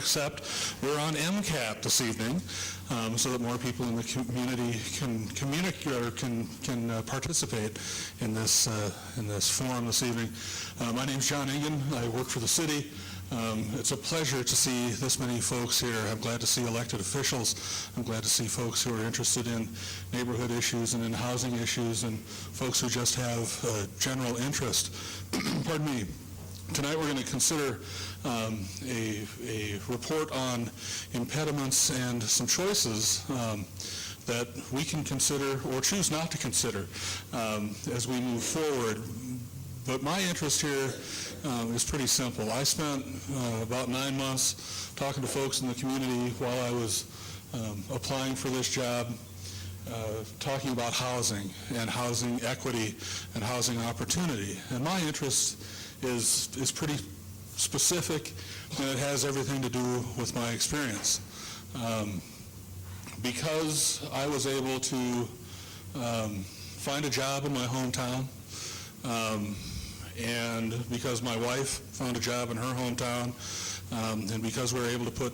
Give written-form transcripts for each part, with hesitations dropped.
except we're on MCAT this evening, so that more people in the community can communicate or can participate in this forum this evening. My name's John Ingen. I work for the city. It's a pleasure to see this many folks here. I'm glad to see elected officials. I'm glad to see folks who are interested in neighborhood issues and in housing issues, and folks who just have general interest. Pardon me. Tonight we're going to consider a report on impediments and some choices that we can consider or choose not to consider as we move forward. But my interest here is pretty simple. I spent about 9 months talking to folks in the community while I was applying for this job, talking about housing and housing equity and housing opportunity. And my interest is pretty specific, and it has everything to do with my experience. Because I was able to find a job in my hometown, and because my wife found a job in her hometown, and because we were able to put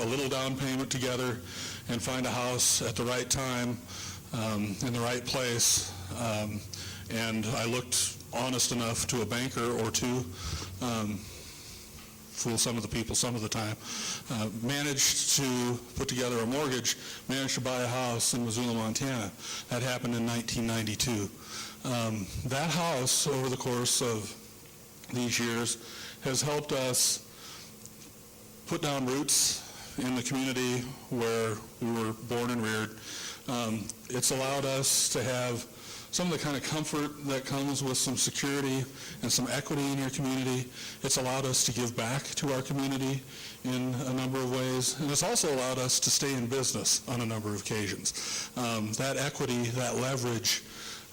a little down payment together and find a house at the right time in the right place, and I looked honest enough to a banker or two, fool some of the people some of the time, managed to put together a mortgage, managed to buy a house in Missoula, Montana. That happened in 1992. That house, over the course of these years, has helped us put down roots in the community where we were born and reared. It's allowed us to have some of the kind of comfort that comes with some security and some equity in your community. It's allowed us to give back to our community in a number of ways, and it's also allowed us to stay in business on a number of occasions. That equity, that leverage,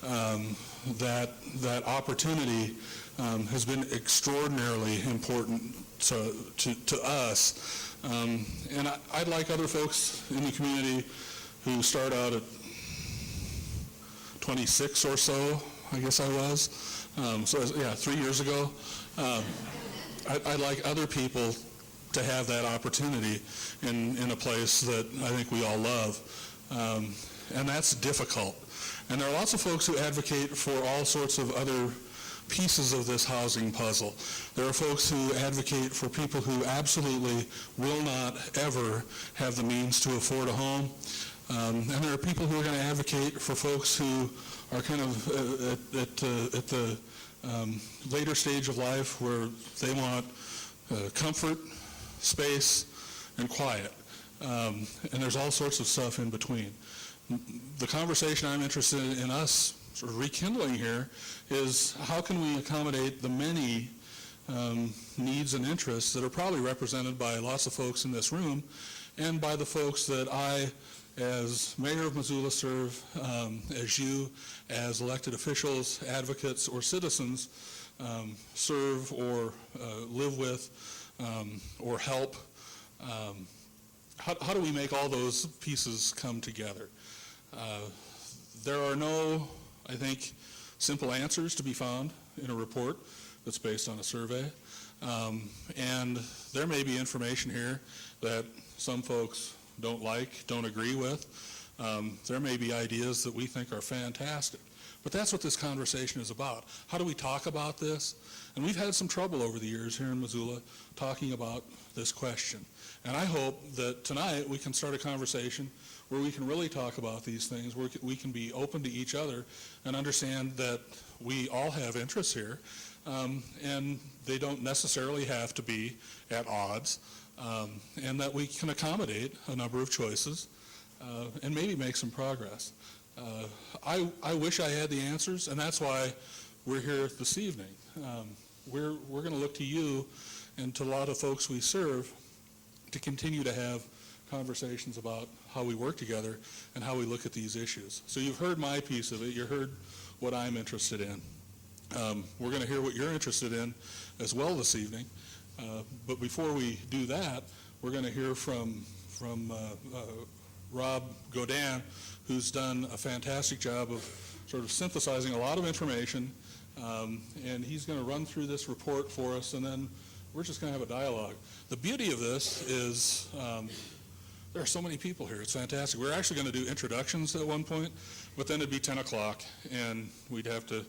that opportunity has been extraordinarily important to us. And I'd like other folks in the community who start out at 26 or so, I guess I was. So yeah, 3 years ago. I'd like other people to have that opportunity in a place that I think we all love. And that's difficult. And there are lots of folks who advocate for all sorts of other pieces of this housing puzzle. There are folks who advocate for people who absolutely will not ever have the means to afford a home. And there are people who are going to advocate for folks who are kind of at the later stage of life where they want comfort, space, and quiet. And there's all sorts of stuff in between. The conversation I'm interested in us sort of rekindling here is how can we accommodate the many needs and interests that are probably represented by lots of folks in this room and by the folks that I, as mayor of Missoula, serve, as you, as elected officials, advocates, or citizens, serve or live with or help. How do we make all those pieces come together? There are no, I think, simple answers to be found in a report that's based on a survey. And there may be information here that some folks don't like, don't agree with. There may be ideas that we think are fantastic. But that's what this conversation is about. How do we talk about this? And we've had some trouble over the years here in Missoula talking about this question. And I hope that tonight we can start a conversation where we can really talk about these things, where we can be open to each other and understand that we all have interests here, and they don't necessarily have to be at odds, and that we can accommodate a number of choices and maybe make some progress. I wish I had the answers, and that's why we're here this evening. We're going to look to you and to a lot of folks we serve to continue to have conversations about how we work together and how we look at these issues. So you've heard my piece of it. You heard what I'm interested in. We're going to hear what you're interested in as well this evening. But before we do that, we're going to hear from Rob Godin, who's done a fantastic job of sort of synthesizing a lot of information, and he's going to run through this report for us, and then We're just going to have a dialogue. The beauty of this is there are so many people here. It's fantastic. We're actually going to do introductions at one point, but then it'd be 10 o'clock, and we'd have to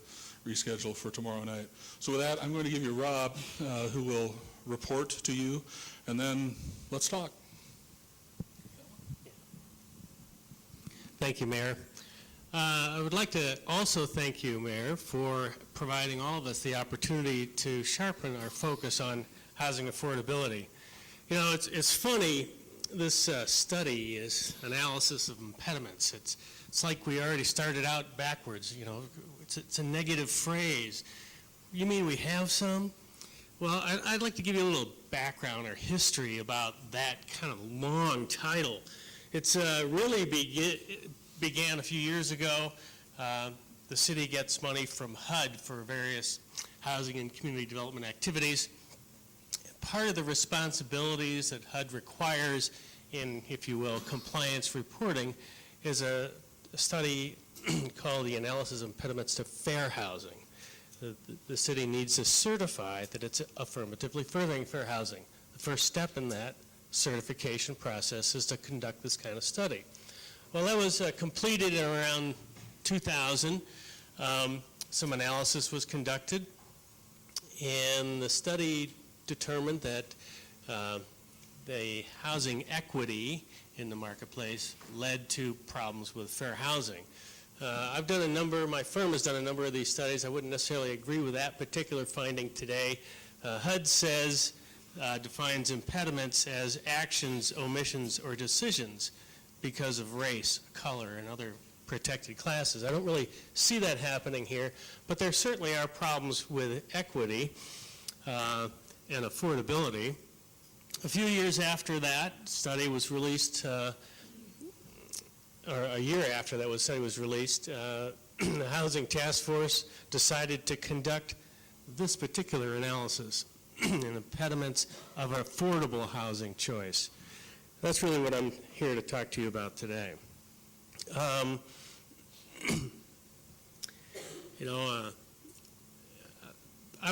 reschedule for tomorrow night. So with that, I'm going to give you Rob, who will report to you, and then let's talk. Thank you, Mayor. I would like to also thank you, Mayor, for providing all of us the opportunity to sharpen our focus on housing affordability. You know, it's funny, this study is analysis of impediments. It's like we already started out backwards, you know. It's a negative phrase. You mean we have some? Well, I'd like to give you a little background or history about that kind of long title. It's really began a few years ago. The city gets money from HUD for various housing and community development activities. Part of the responsibilities that HUD requires in, if you will, compliance reporting is a study called the Analysis of Impediments to Fair Housing. The city needs to certify that it's affirmatively furthering fair housing. The first step in that certification process is to conduct this kind of study. Well, that was completed in around 2000. Some analysis was conducted, and the study determined that the housing equity in the marketplace led to problems with fair housing. I've done a number, my firm has done a number of these studies. I wouldn't necessarily agree with that particular finding today. HUD says, defines impediments as actions, omissions, or decisions because of race, color, and other protected classes. I don't really see that happening here, but there certainly are problems with equity and affordability. A few years after that study was released, or a year after that study was released, the Housing Task Force decided to conduct this particular analysis in impediments of affordable housing choice. That's really what I'm here to talk to you about today. I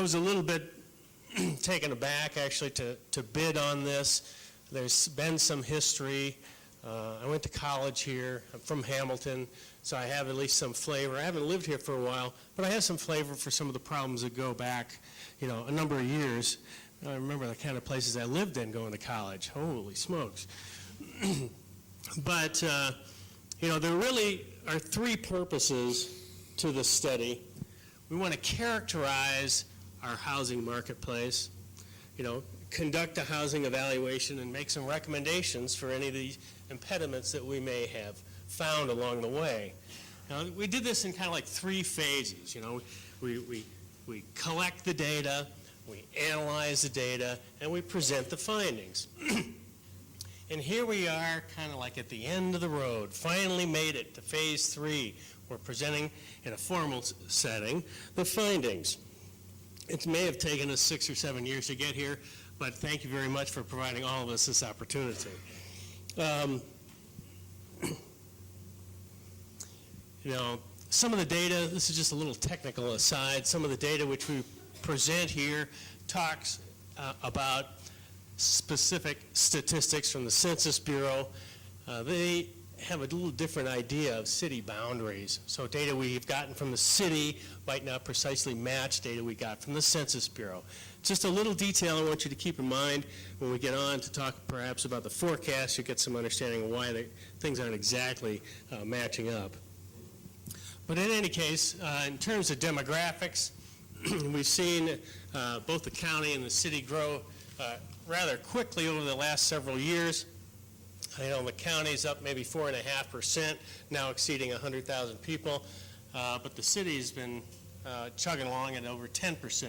was a little bit taken aback, actually, to bid on this. There's been some history. I went to college here. I'm from Hamilton, so I have at least some flavor. I haven't lived here for a while, but I have some flavor for some of the problems that go back, you know, a number of years. I remember the kind of places I lived in going to college. Holy smokes. But, there really are three purposes to the study. We want to characterize our housing marketplace, conduct a housing evaluation and make some recommendations for any of these impediments that we may have found along the way. Now, we did this in kind of like three phases. We collect the data, we analyze the data, and we present the findings. And here we are kind of like at the end of the road, finally made it to phase 3. We're presenting in a formal setting the findings. It may have taken us 6 or 7 years to get here, but thank you very much for providing all of us this opportunity. Some of the data, this is just a little technical aside, some of the data which we present here talks about specific statistics from the Census Bureau. They have a little different idea of city boundaries. So data we've gotten from the city might not precisely match data we got from the Census Bureau. Just a little detail I want you to keep in mind when we get on to talk perhaps about the forecast. You get some understanding of why things aren't exactly matching up. But in any case, in terms of demographics, we've seen both the county and the city grow rather quickly over the last several years. The county's up maybe 4.5%, now exceeding 100,000 people, but the city's been chugging along at over 10%.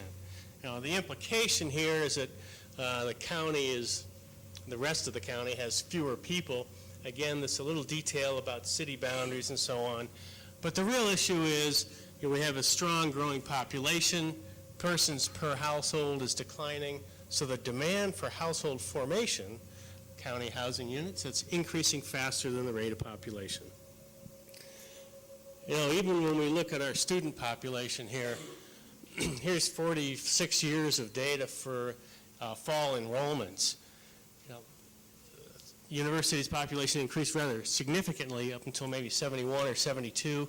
The implication here is that the rest of the county has fewer people. Again, there's a little detail about city boundaries and so on. But the real issue is we have a strong growing population. Persons per household is declining. So the demand for household formation, county housing units, that's increasing faster than the rate of population. Even when we look at our student population here, here's 46 years of data for fall enrollments. You know, university's population increased rather significantly up until maybe 71 or 72,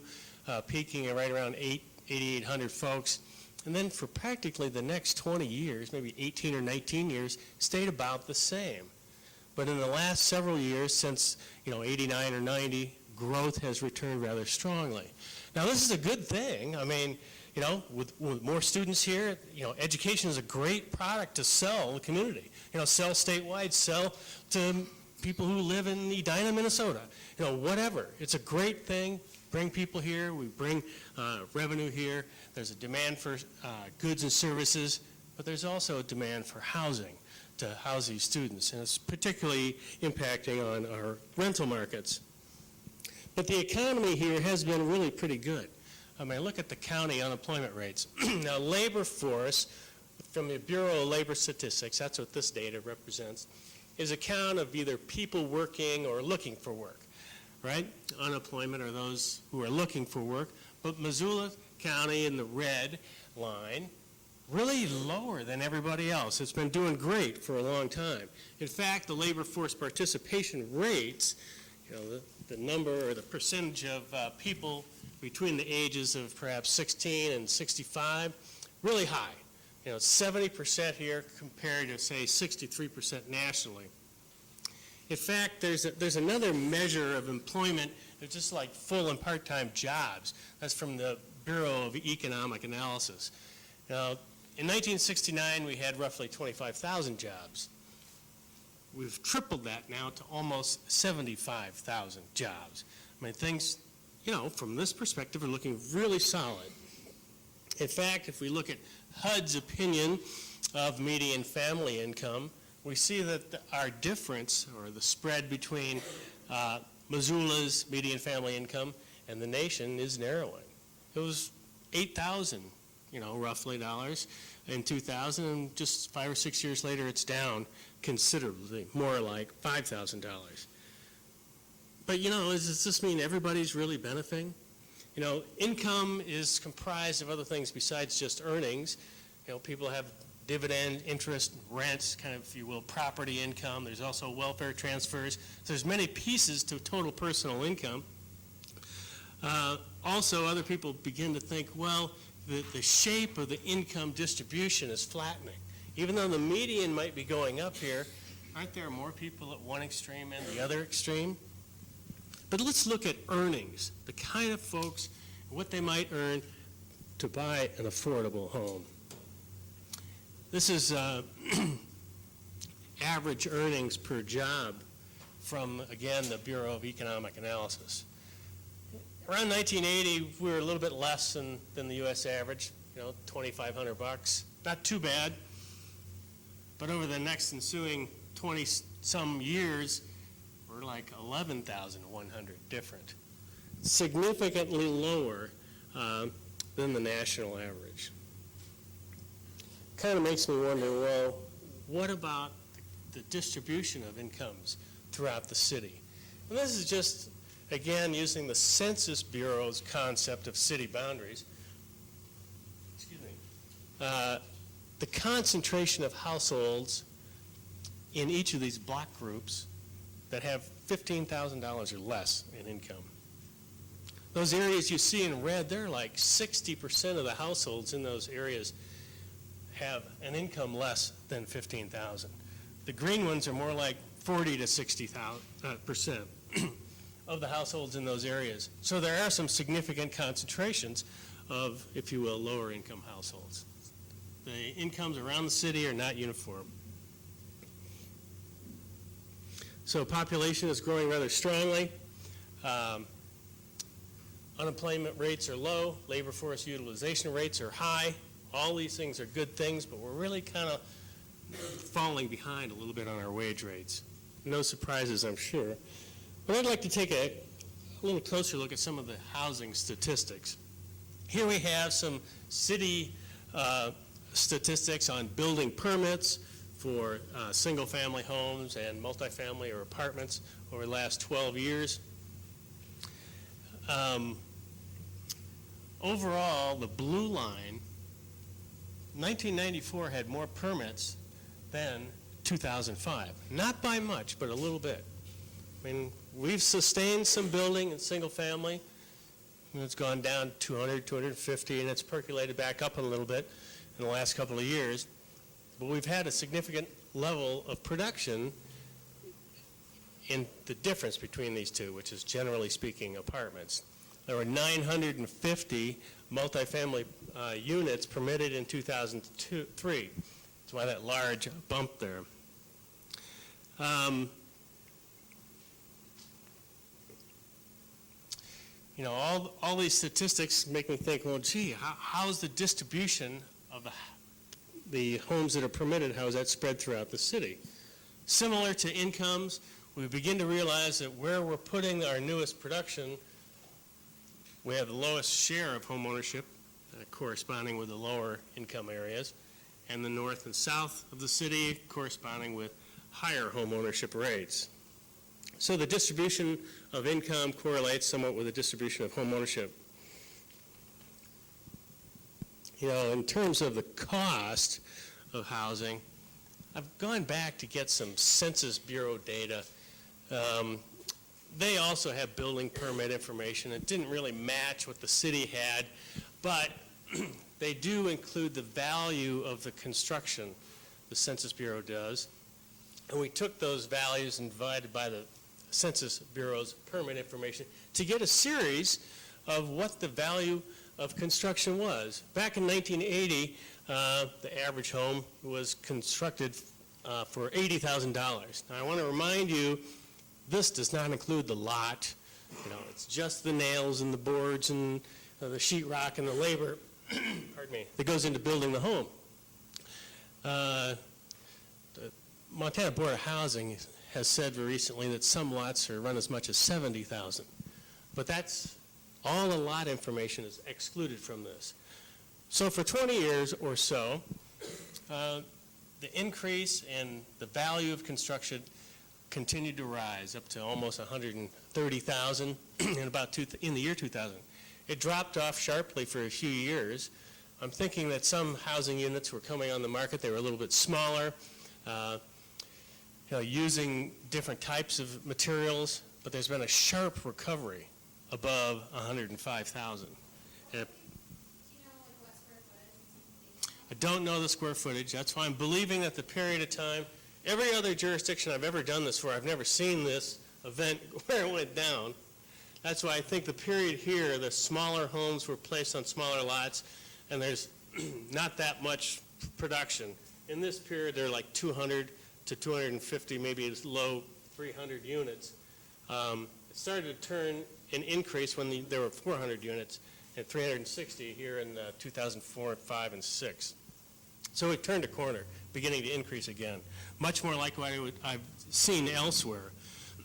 peaking at right around 8,800 folks. And then for practically the next 20 years, maybe 18 or 19 years, stayed about the same. But in the last several years, since 89 or 90, growth has returned rather strongly. Now, this is a good thing. I mean, with more students here, education is a great product to sell in the community. Sell statewide, sell to people who live in Edina, Minnesota. Whatever. It's a great thing. Bring people here. We bring revenue here. There's a demand for goods and services, but there's also a demand for housing to house these students, and it's particularly impacting on our rental markets. But the economy here has been really pretty good. I mean, look at the county unemployment rates. Now, labor force, from the Bureau of Labor Statistics, that's what this data represents, is a count of either people working or looking for work, right? Unemployment are those who are looking for work. But Missoula County in the red line, really lower than everybody else. It's been doing great for a long time. In fact, the labor force participation rates, the number or the percentage of people between the ages of perhaps 16 and 65, really high. 70% here compared to, say, 63% nationally. In fact, there's another measure of employment. It's just like full and part-time jobs. That's from the Bureau of Economic Analysis. Now, in 1969, we had roughly 25,000 jobs. We've tripled that now to almost 75,000 jobs. I mean, things, from this perspective are looking really solid. In fact, if we look at HUD's opinion of median family income, we see that our difference, or the spread between Missoula's median family income and the nation is narrowing. It was $8,000, roughly dollars in 2000, and just 5 or 6 years later, it's down considerably, more like $5,000. But, does this mean everybody's really benefiting? Income is comprised of other things besides just earnings. People have dividend, interest, rents, kind of, if you will, property income. There's also welfare transfers. So there's many pieces to total personal income. Also, other people begin to think, well, the shape of the income distribution is flattening. Even though the median might be going up here, aren't there more people at one extreme and the other extreme? But let's look at earnings, the kind of folks, what they might earn to buy an affordable home. This is average earnings per job from, again, the Bureau of Economic Analysis. Around 1980, we were a little bit less than the U.S. average, $2,500. Not too bad. But over the next ensuing 20-some years, we're like 11,100 different. Significantly lower than the national average. Kind of makes me wonder, well, what about the distribution of incomes throughout the city? And this is just, again, using the Census Bureau's concept of city boundaries. Excuse me. The concentration of households in each of these block groups that have $15,000 or less in income. Those areas you see in red, they're like 60% of the households in those areas have an income less than $15,000. The green ones are more like 40 to 60% of the households in those areas. So there are some significant concentrations of, if you will, lower income households. The incomes around the city are not uniform. So population is growing rather strongly. Unemployment rates are low. Labor force utilization rates are high. All these things are good things, but we're really kind of falling behind a little bit on our wage rates. No surprises, I'm sure. But I'd like to take a little closer look at some of the housing statistics. Here we have some city statistics on building permits for single-family homes and multifamily or apartments over the last 12 years. Overall, the blue line, 1994 had more permits than 2005. Not by much, but a little bit. I mean, we've sustained some building in single family. It's gone down 200, 250, and it's percolated back up a little bit in the last couple of years. But we've had a significant level of production in the difference between these two, which is generally speaking apartments. There were 950 multifamily units permitted in 2003. That's why that large bump there. You know, all these statistics make me think, well, gee, how's the distribution of the homes that are permitted, how is that spread throughout the city? Similar to incomes, we begin to realize that where we're putting our newest production, we have the lowest share of home ownership, corresponding with the lower income areas, and the north and south of the city corresponding with higher home ownership rates. So the distribution of income correlates somewhat with the distribution of home ownership. You know, in terms of the cost of housing, I've gone back to get some Census Bureau data. They also have building permit information. It didn't really match what the city had, but they do include the value of the construction, the Census Bureau does. And we took those values and divided by the Census Bureau's permit information to get a series of what the value of construction was. Back in 1980, the average home was constructed for $80,000. Now, I want to remind you, this does not include the lot. You know, it's just the nails and the boards and the sheetrock and the labor, pardon me, that goes into building the home. The Montana Board of Housing has said recently that some lots are run as much as $70,000. But that's all the lot information is excluded from this. So for 20 years or so, the increase in the value of construction continued to rise up to almost $130,000 in the year 2000. It dropped off sharply for a few years. I'm thinking that some housing units were coming on the market. They were a little bit smaller, using different types of materials, but there's been a sharp recovery above 105,000. I don't know the square footage. That's why I'm believing that the period of time, every other jurisdiction I've ever done this for, I've never seen this event where it went down. That's why I think the period here, the smaller homes were placed on smaller lots, and there's not that much production. In this period, they're like 200 to 250, maybe as low 300 units. It started to turn an increase when there were 400 units and 360 here in 2004, 5, and 6. So it turned a corner, beginning to increase again, much more like what I've seen elsewhere.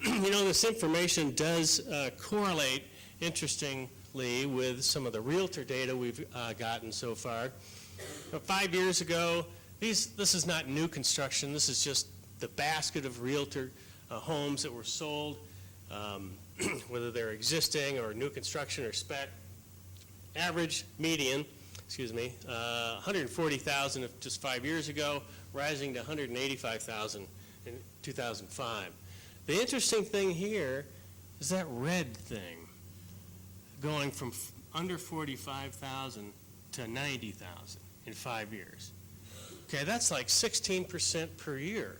You know, this information does correlate, interestingly, with some of the realtor data we've gotten so far. 5 years ago, this is not new construction. This is just the basket of realtor homes that were sold, whether they're existing or new construction or spec. Average median, 140,000 just 5 years ago, rising to 185,000 in 2005. The interesting thing here is that red thing going from under 45,000 to 90,000 in 5 years. Okay, that's like 16% per year.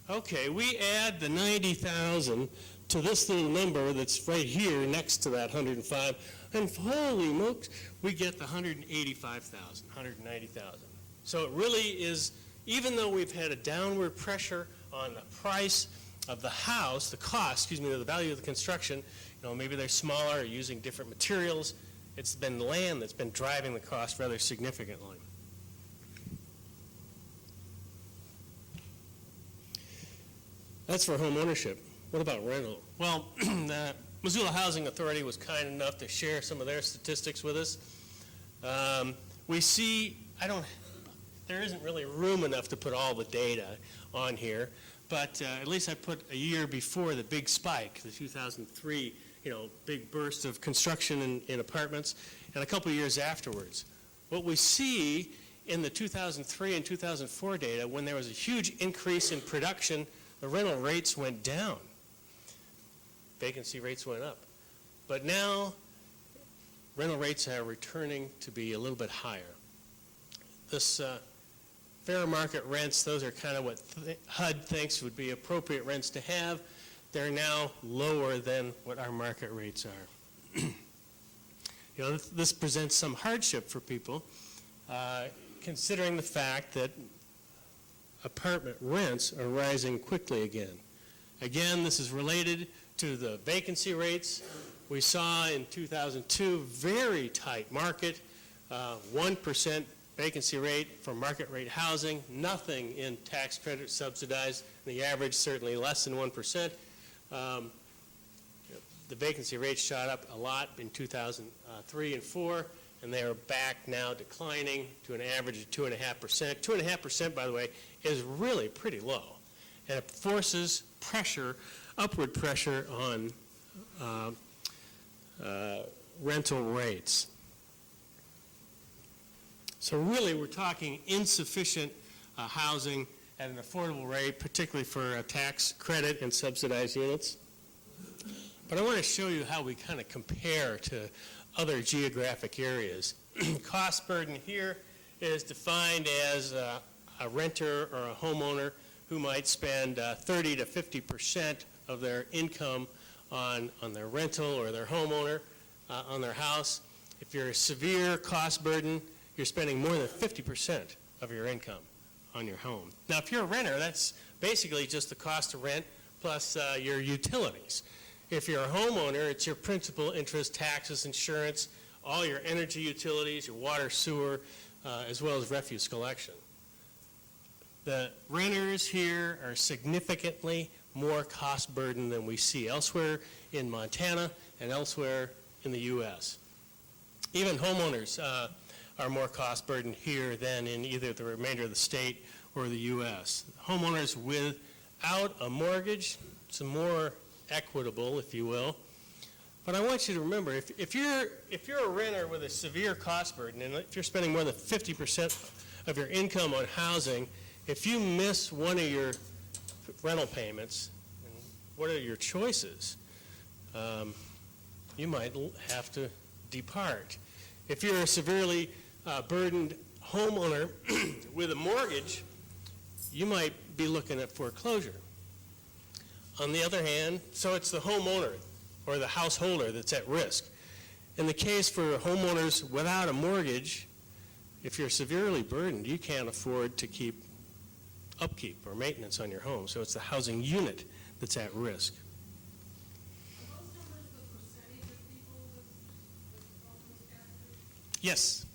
Okay, we add the 90,000 to this little number that's right here next to that 105, and holy smokes, we get the 185,000, 190,000. So it really is, even though we've had a downward pressure on the price of the house, the cost, the value of the construction, maybe they're smaller or using different materials, it's been land that's been driving the cost rather significantly. That's for home ownership. What about rental? Well, the Missoula Housing Authority was kind enough to share some of their statistics with us. We see, there isn't really room enough to put all the data on here, but at least I put a year before the big spike, the 2003, big burst of construction in apartments, and a couple of years afterwards. What we see in the 2003 and 2004 data, when there was a huge increase in production, the rental rates went down. Vacancy rates went up. But now, rental rates are returning to be a little bit higher. This fair market rents, those are kind of what HUD thinks would be appropriate rents to have. They're now lower than what our market rates are. This presents some hardship for people, considering the fact that apartment rents are rising quickly again. Again, this is related to the vacancy rates. We saw in 2002 very tight market, 1% vacancy rate for market rate housing, nothing in tax credit subsidized, the average certainly less than 1%. The vacancy rate shot up a lot in 2003 and 4, and they are back now declining to an average of 2.5%. 2.5%, by the way, is really pretty low, and it forces pressure, upward pressure on rental rates. So really, we're talking insufficient housing at an affordable rate, particularly for tax credit and subsidized units. But I want to show you how we kind of compare to other geographic areas. Cost burden here is defined as a renter or a homeowner who might spend 30 to 50% of their income on their rental or their homeowner on their house. If you're a severe cost burden, you're spending more than 50% of your income on your home. Now, if you're a renter, that's basically just the cost of rent plus your utilities. If you're a homeowner, it's your principal, interest, taxes, insurance, all your energy utilities, your water, sewer, as well as refuse collection. The renters here are significantly more cost burden than we see elsewhere in Montana and elsewhere in the U.S. Even homeowners are more cost burdened here than in either the remainder of the state or the U.S. Homeowners without a mortgage, it's more equitable, if you will. But I want you to remember, if you're a renter with a severe cost burden, and if you're spending more than 50% of your income on housing, if you miss one of your rental payments, what are your choices? You might have to depart. If you're a severely burdened homeowner with a mortgage, you might be looking at foreclosure. On the other hand, so it's the homeowner or the householder that's at risk. In the case for homeowners without a mortgage, if you're severely burdened, you can't afford to keep upkeep or maintenance on your home. So it's the housing unit that's at risk. Are those numbers the percentage of people with homeless categories? Yes.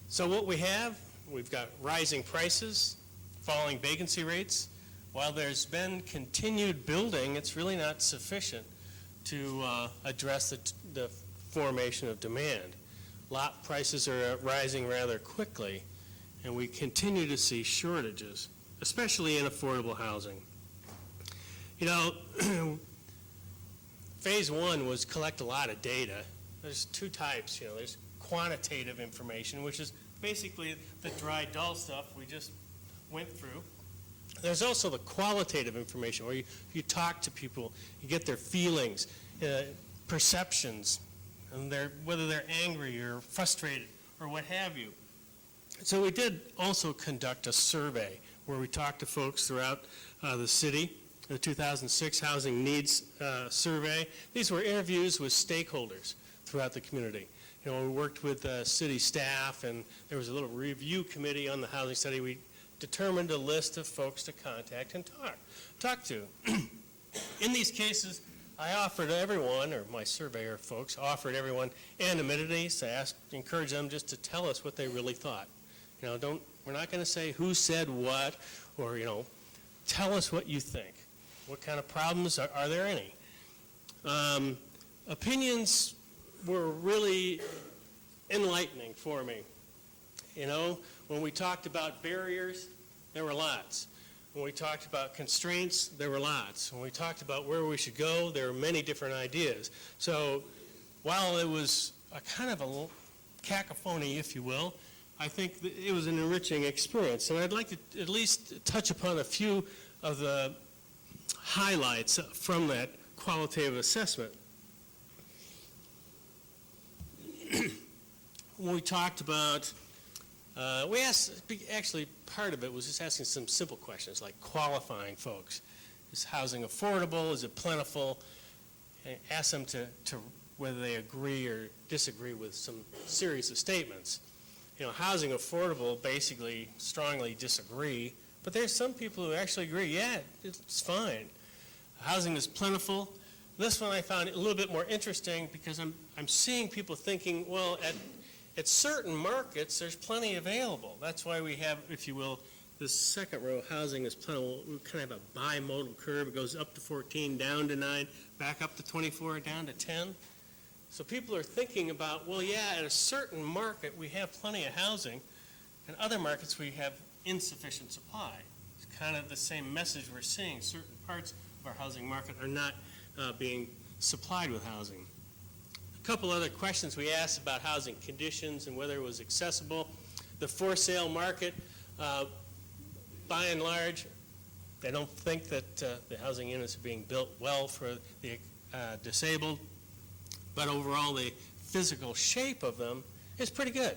So what we've got rising prices, falling vacancy rates. While there's been continued building, it's really not sufficient to address the formation of demand. Lot prices are rising rather quickly, and we continue to see shortages, especially in affordable housing. You know, phase one was collect a lot of data. There's two types, there's quantitative information, which is basically the dry, dull stuff we just went through. There's also the qualitative information where you talk to people, you get their feelings, perceptions, and whether they're angry or frustrated or what have you. So we did also conduct a survey where we talked to folks throughout the city, the 2006 Housing Needs Survey. These were interviews with stakeholders throughout the community. We worked with city staff, and there was a little review committee on the housing study. We determined a list of folks to contact and talk to. In these cases, I offered everyone, or my surveyor folks, offered everyone anonymity. I encouraged them just to tell us what they really thought. We're not going to say who said what, or, tell us what you think. What kind of problems, are there any? Opinions were really enlightening for me. When we talked about barriers, there were lots. When we talked about constraints, there were lots. When we talked about where we should go, there were many different ideas. So while it was a kind of a cacophony, if you will, I think that it was an enriching experience. And I'd like to at least touch upon a few of the highlights from that qualitative assessment. When we talked about, we asked, actually part of it was just asking some simple questions like qualifying folks. Is housing affordable? Is it plentiful? And ask them to whether they agree or disagree with some series of statements. You know, housing affordable basically strongly disagree, but there's some people who actually agree, yeah, it's fine. Housing is plentiful. This one I found a little bit more interesting because I'm seeing people thinking, well, at certain markets, there's plenty available. That's why we have, if you will, this second row, housing is plentiful. We kind of have a bimodal curve. It goes up to 14, down to 9, back up to 24, down to 10. So people are thinking about, well, yeah, at a certain market, we have plenty of housing. In other markets, we have insufficient supply. It's kind of the same message we're seeing. Certain parts of our housing market are not being supplied with housing. A couple other questions we asked about housing conditions and whether it was accessible. The for sale market, by and large, they don't think that the housing units are being built well for the disabled, but overall the physical shape of them is pretty good.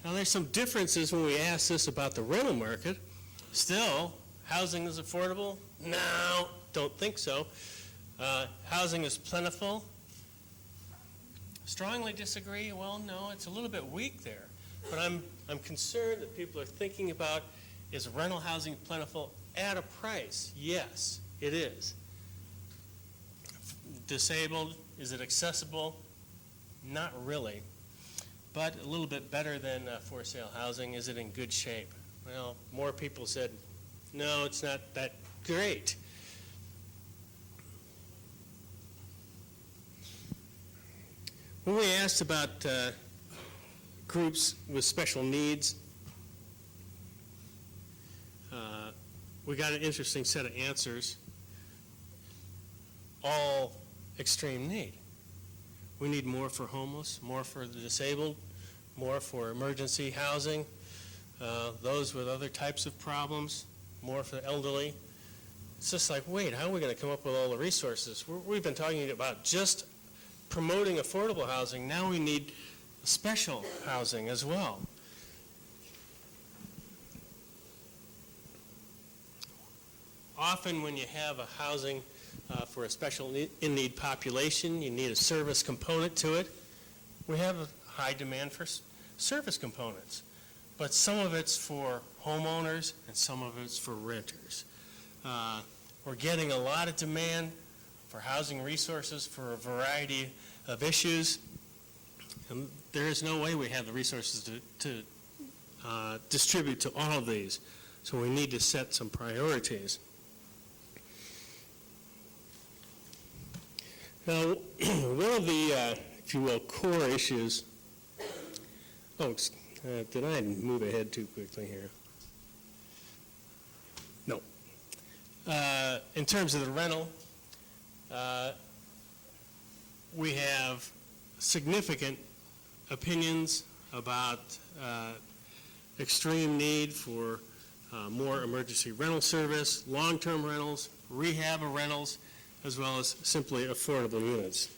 Now there's some differences when we ask this about the rental market. Still, housing is affordable? No, don't think so. Housing is plentiful? Strongly disagree. Well, no, it's a little bit weak there. But I'm concerned that people are thinking about, is rental housing plentiful at a price? Yes, it is. Disabled, is it accessible? Not really. But a little bit better than for sale housing. Is it in good shape? Well, more people said, no, it's not that great. When we asked about groups with special needs, we got an interesting set of answers, all extreme need. We need more for homeless, more for the disabled, more for emergency housing, those with other types of problems, more for the elderly. It's just like, wait, how are we going to come up with all the resources? We've been talking about just promoting affordable housing. Now we need special housing as well. Often when you have a housing for a special in-need population, you need a service component to it. We have a high demand for service components, but some of it's for homeowners and some of it's for renters. We're getting a lot of demand for housing resources for a variety of issues, and there is no way we have the resources to distribute to all of these, so we need to set some priorities. Now, one of the, if you will, core issues, did I move ahead too quickly here? No. In terms of the rental, we have significant opinions about extreme need for more emergency rental service, long-term rentals, rehab rentals, as well as simply affordable units.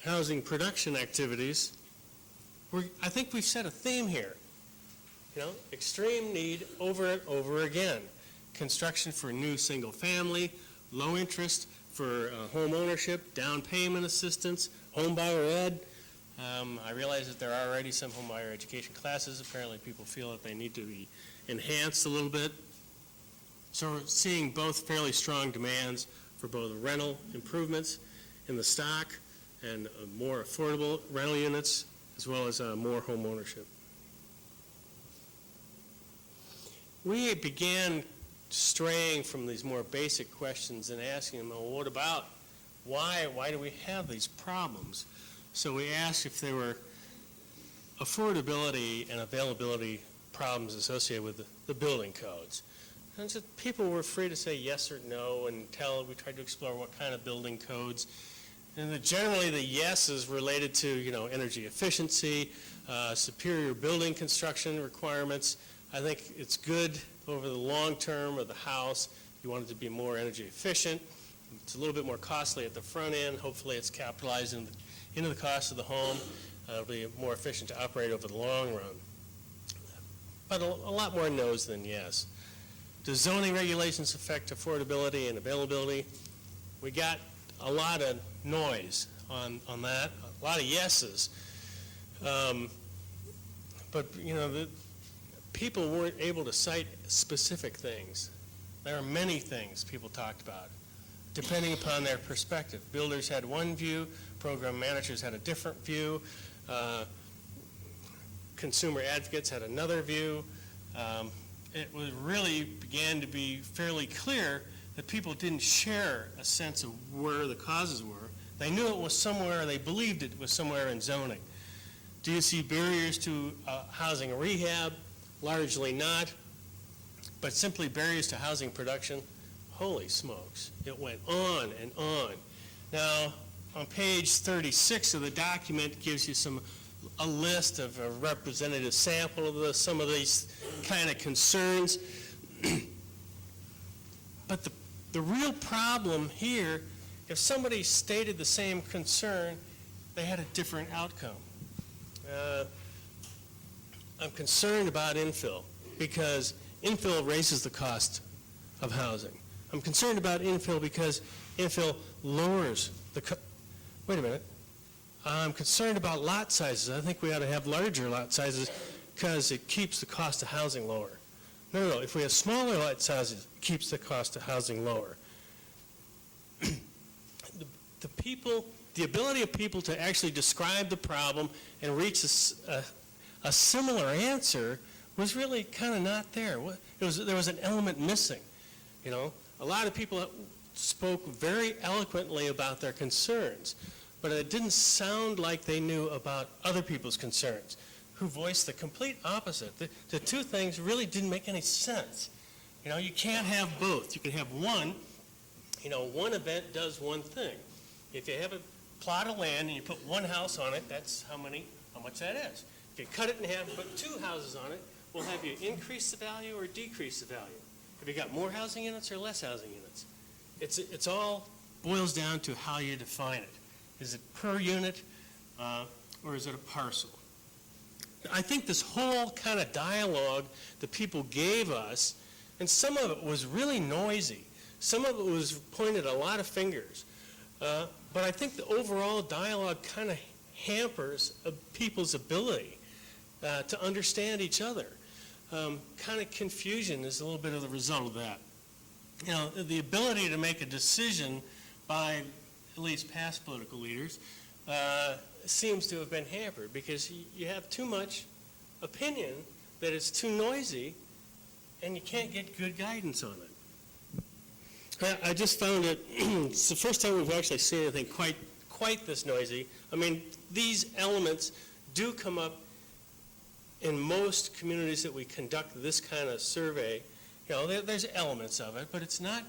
Housing production activities, I think we've set a theme here. You know, extreme need over and over again. Construction for new single family, low interest for home ownership, down payment assistance, home buyer ed. I realize that there are already some home buyer education classes. Apparently people feel that they need to be enhanced a little bit. So we're seeing both fairly strong demands for both rental improvements in the stock and more affordable rental units, as well as more home ownership. We began straying from these more basic questions and asking them, well, what about, why do we have these problems? So we asked if there were affordability and availability problems associated with the building codes. And just people were free to say yes or no and we tried to explore what kind of building codes. And generally the yes is related to, energy efficiency, superior building construction requirements. I think it's good over the long term of the house. You want it to be more energy efficient. It's a little bit more costly at the front end. Hopefully it's capitalized into the cost of the home. It'll be more efficient to operate over the long run. But a lot more no's than yes. Do zoning regulations affect affordability and availability? We got a lot of noise on that, a lot of yeses. But the people weren't able to cite specific things. There are many things people talked about, depending upon their perspective. Builders had one view, program managers had a different view, consumer advocates had another view. It was really began to be fairly clear that people didn't share a sense of where the causes were. They knew it was somewhere, they believed it was somewhere in zoning. Do you see barriers to housing rehab? Largely not, but simply barriers to housing production? Holy smokes, it went on and on. Now, on page 36 of the document gives you a list of a representative sample of some of these kind of concerns. But the real problem here, if somebody stated the same concern, they had a different outcome. I'm concerned about infill because infill raises the cost of housing. I'm concerned about infill because infill lowers wait a minute. I'm concerned about lot sizes. I think we ought to have larger lot sizes because it keeps the cost of housing lower. No. If we have smaller lot sizes, it keeps the cost of housing lower. The ability of people to actually describe the problem and reach a similar answer was really kind of not there. There was an element missing. A lot of people spoke very eloquently about their concerns, but it didn't sound like they knew about other people's concerns, who voiced the complete opposite. The two things really didn't make any sense. You can't have both. You can have one. One event does one thing. If you have a plot of land and you put one house on it, that's how much that is. If you cut it in half and put two houses on it, we'll have you increase the value or decrease the value. Have you got more housing units or less housing units? It's all boils down to how you define it. Is it per unit or is it a parcel? I think this whole kind of dialogue that people gave us, and some of it was really noisy. Some of it was pointed a lot of fingers. But I think the overall dialogue kind of hampers people's ability to understand each other. Kind of confusion is a little bit of the result of that. The ability to make a decision by at least past political leaders seems to have been hampered because you have too much opinion that it's too noisy and you can't get good guidance on it. I just found it's the first time we've actually seen anything quite this noisy. I mean, these elements do come up in most communities that we conduct this kind of survey. There's elements of it, but it's not,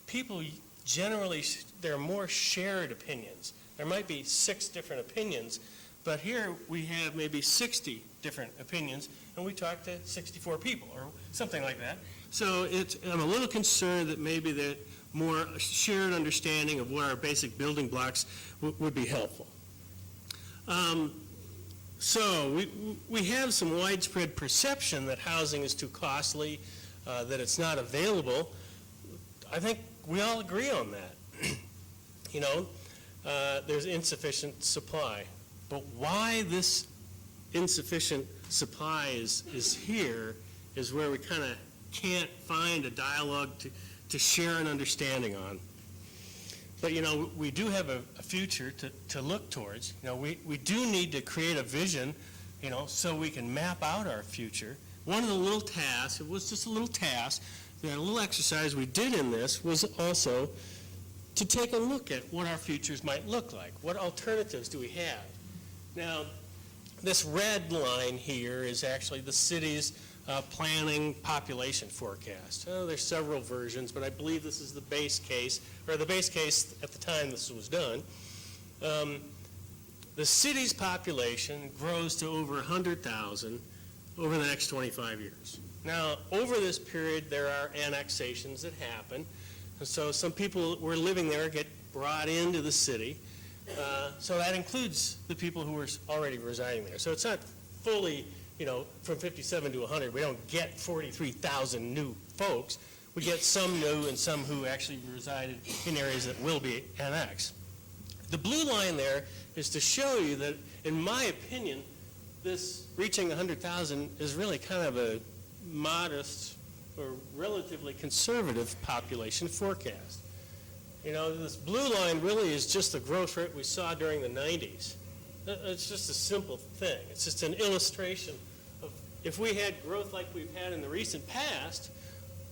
people generally, there are more shared opinions. There might be 6 different opinions, but here we have maybe 60 different opinions, and we talked to 64 people or something like that. So I'm a little concerned that maybe that more shared understanding of what our basic building blocks would be helpful. So we have some widespread perception that housing is too costly, that it's not available. I think we all agree on that. There's insufficient supply. But why this insufficient supply is here is where we kind of can't find a dialogue to share an understanding on. But, we do have a future to look towards. We do need to create a vision, so we can map out our future. One of the little tasks, it was just a little task, a little exercise we did in this was also to take a look at what our futures might look like. What alternatives do we have? Now, this red line here is actually the city's planning population forecast. There's several versions, but I believe this is the base case, or the base case at the time this was done. The city's population grows to over 100,000 over the next 25 years. Now, over this period, there are annexations that happen, and so some people who are living there get brought into the city. So that includes the people who are already residing there. So it's not fully, from 57 to 100. We don't get 43,000 new folks. We get some new and some who actually resided in areas that will be annexed. The blue line there is to show you that, in my opinion, this reaching 100,000 is really kind of a modest or relatively conservative population forecast. This blue line really is just the growth rate we saw during the 90s. It's just a simple thing. It's just an illustration of if we had growth like we've had in the recent past,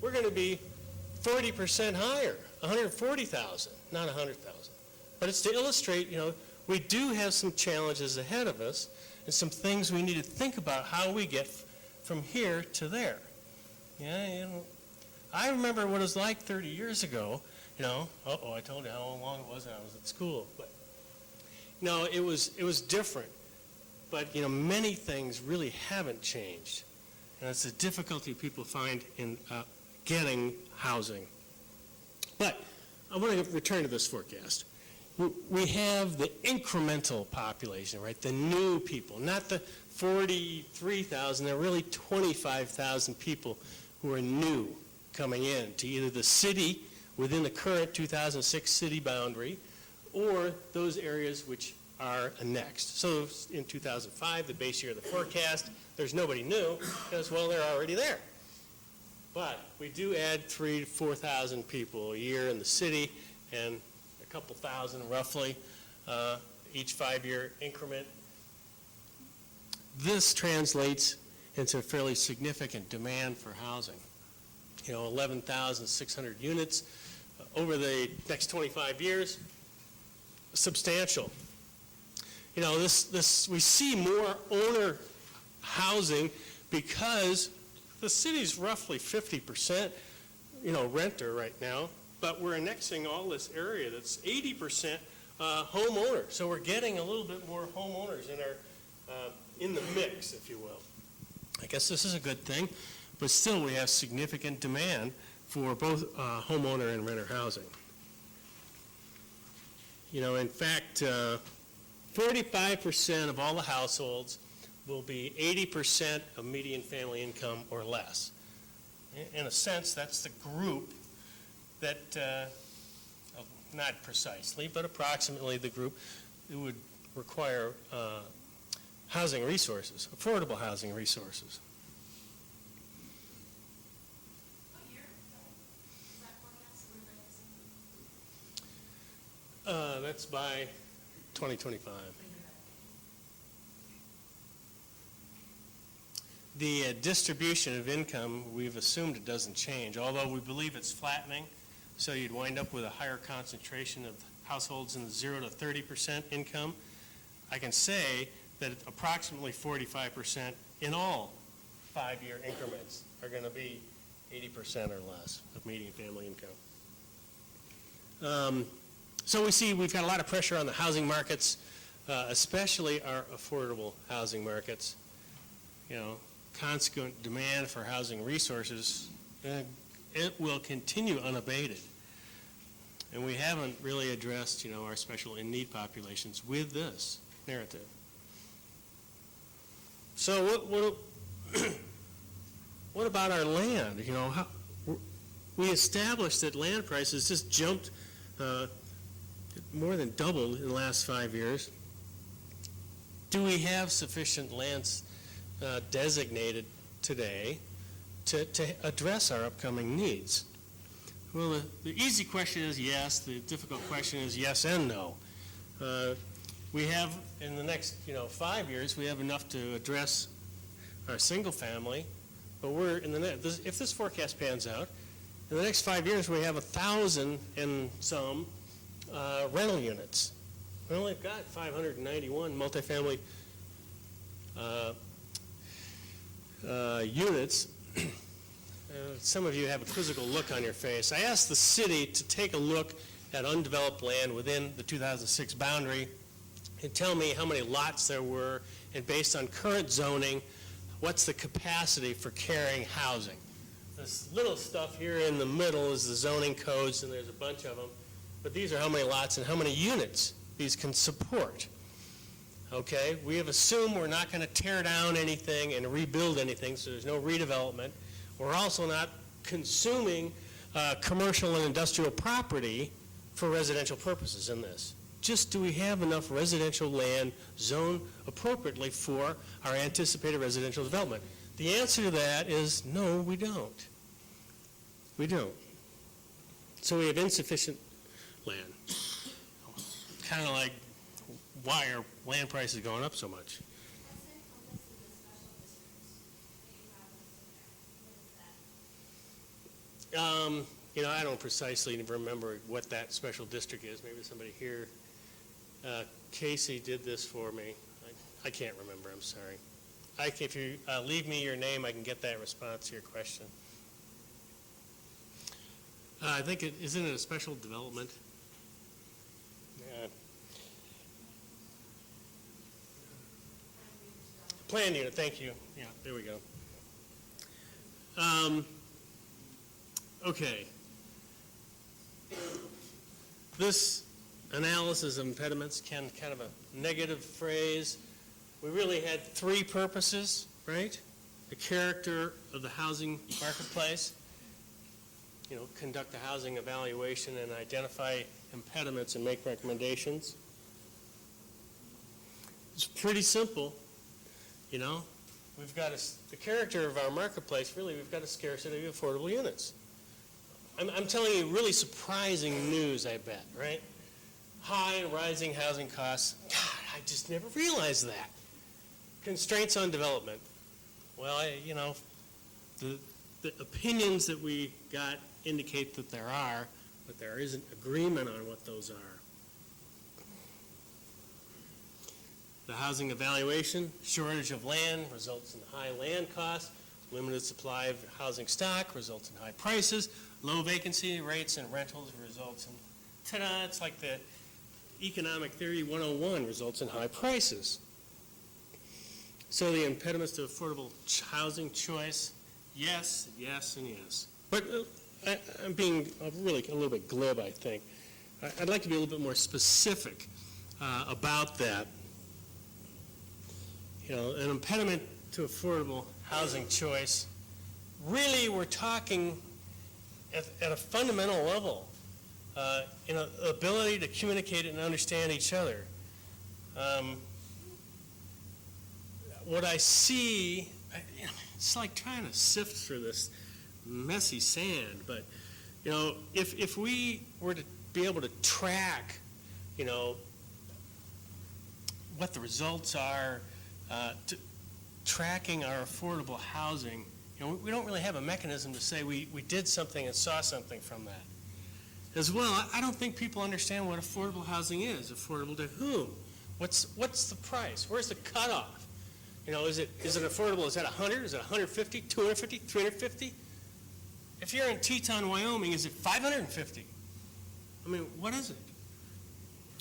we're going to be 40% higher, 140,000, not 100,000. But it's to illustrate, we do have some challenges ahead of us and some things we need to think about how we get from here to there. I remember what it was like 30 years ago. I told you how long it was when I was at school. But no, it was different. But many things really haven't changed, and it's a difficulty people find in getting housing. But I want to return to this forecast. We have the incremental population, right? The new people, not the 43,000. There are really 25,000 people who are new coming in to either the city within the current 2006 city boundary or those areas which are annexed. So in 2005, the base year of the forecast, there's nobody new because, well, they're already there. But we do add 3,000 to 4,000 people a year in the city and a couple thousand roughly each 5-year increment. This translates into a fairly significant demand for housing. 11,600 units over the next 25 years, substantial. We see more owner housing because the city's roughly 50%, renter right now, but we're annexing all this area that's 80% homeowner. So we're getting a little bit more homeowners in the mix, if you will. I guess this is a good thing, but still we have significant demand for both homeowner and renter housing. In fact, 45% of all the households will be 80% of median family income or less. In a sense, that's the group that, not precisely, but approximately the group that would require housing resources, affordable housing resources. What year? Is that forecast? That's by 2025. The distribution of income, we've assumed it doesn't change, although we believe it's flattening, so you'd wind up with a higher concentration of households in the 0 to 30% income. I can say that approximately 45% in all 5-year increments are going to be 80% or less of median family income. So we see we've got a lot of pressure on the housing markets, especially our affordable housing markets. Consequent demand for housing resources, it will continue unabated. And we haven't really addressed, our special in-need populations with this narrative. So what about our land? We established that land prices just jumped more than doubled in the last 5 years. Do we have sufficient lands designated today to address our upcoming needs? Well, the easy question is yes. The difficult question is yes and no. We have, in the next 5 years, we have enough to address our single family, but we're if this forecast pans out, in the next 5 years we have 1,000 and some rental units. We only got 591 multifamily units, some of you have a quizzical look on your face. I asked the city to take a look at undeveloped land within the 2006 boundary and tell me how many lots there were, and based on current zoning, what's the capacity for carrying housing. This little stuff here in the middle is the zoning codes, and there's a bunch of them, but these are how many lots and how many units these can support. Okay, we have assumed we're not going to tear down anything and rebuild anything, so there's no redevelopment. We're also not consuming commercial and industrial property for residential purposes in this. Just do we have enough residential land zoned appropriately for our anticipated residential development? The answer to that is no, we don't. We don't. So we have insufficient land. Kind of like, why are land prices going up so much? I don't precisely preremember what that special district is. Maybe somebody here. Casey did this for me. I can't remember, I'm sorry. If you leave me your name, I can get that response to your question. I think isn't it a special development? Yeah. Planned unit, thank you. Yeah, there we go. Okay. This analysis of impediments kind of a negative phrase. We really had three purposes, right? The character of the housing marketplace, conduct a housing evaluation and identify impediments and make recommendations. It's pretty simple, We've got the character of our marketplace, really, we've got a scarcity of affordable units. I'm telling you really surprising news, I bet, right? High and rising housing costs. God, I just never realized that. Constraints on development. Well, the opinions that we got indicate that there are, but there isn't agreement on what those are. The housing evaluation, shortage of land results in high land costs, limited supply of housing stock results in high prices, low vacancy rates and rentals results in, ta-da, it's like the Economic Theory 101 results in high prices. So the impediments to affordable housing choice, yes, yes, and yes. But I'm being really a little bit glib, I think. I'd like to be a little bit more specific about that. An impediment to affordable housing choice, really we're talking at a fundamental level, ability to communicate and understand each other. What I see, it's like trying to sift through this messy sand, but, if we were to be able to track, what the results are, tracking our affordable housing, we don't really have a mechanism to say we did something and saw something from that. As well, I don't think people understand what affordable housing is. Affordable to whom? What's the price? Where's the cutoff? Is it affordable? Is that 100? Is it 150? 250? 350? If you're in Teton, Wyoming, is it 550? What is it?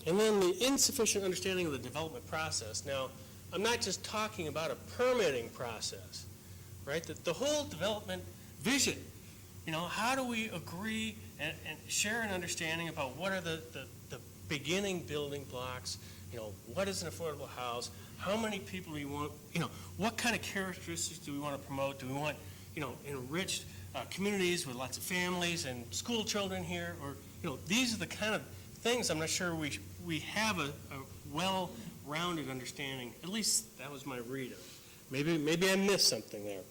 And then the insufficient understanding of the development process. Now, I'm not just talking about a permitting process, right? The whole development vision, how do we agree and share an understanding about what are the beginning building blocks, what is an affordable house, how many people do we want, what kind of characteristics do we want to promote? Do we want, enriched communities with lots of families and school children here? Or, these are the kind of things I'm not sure we have a well-rounded understanding. At least that was my read of it. Maybe I missed something there.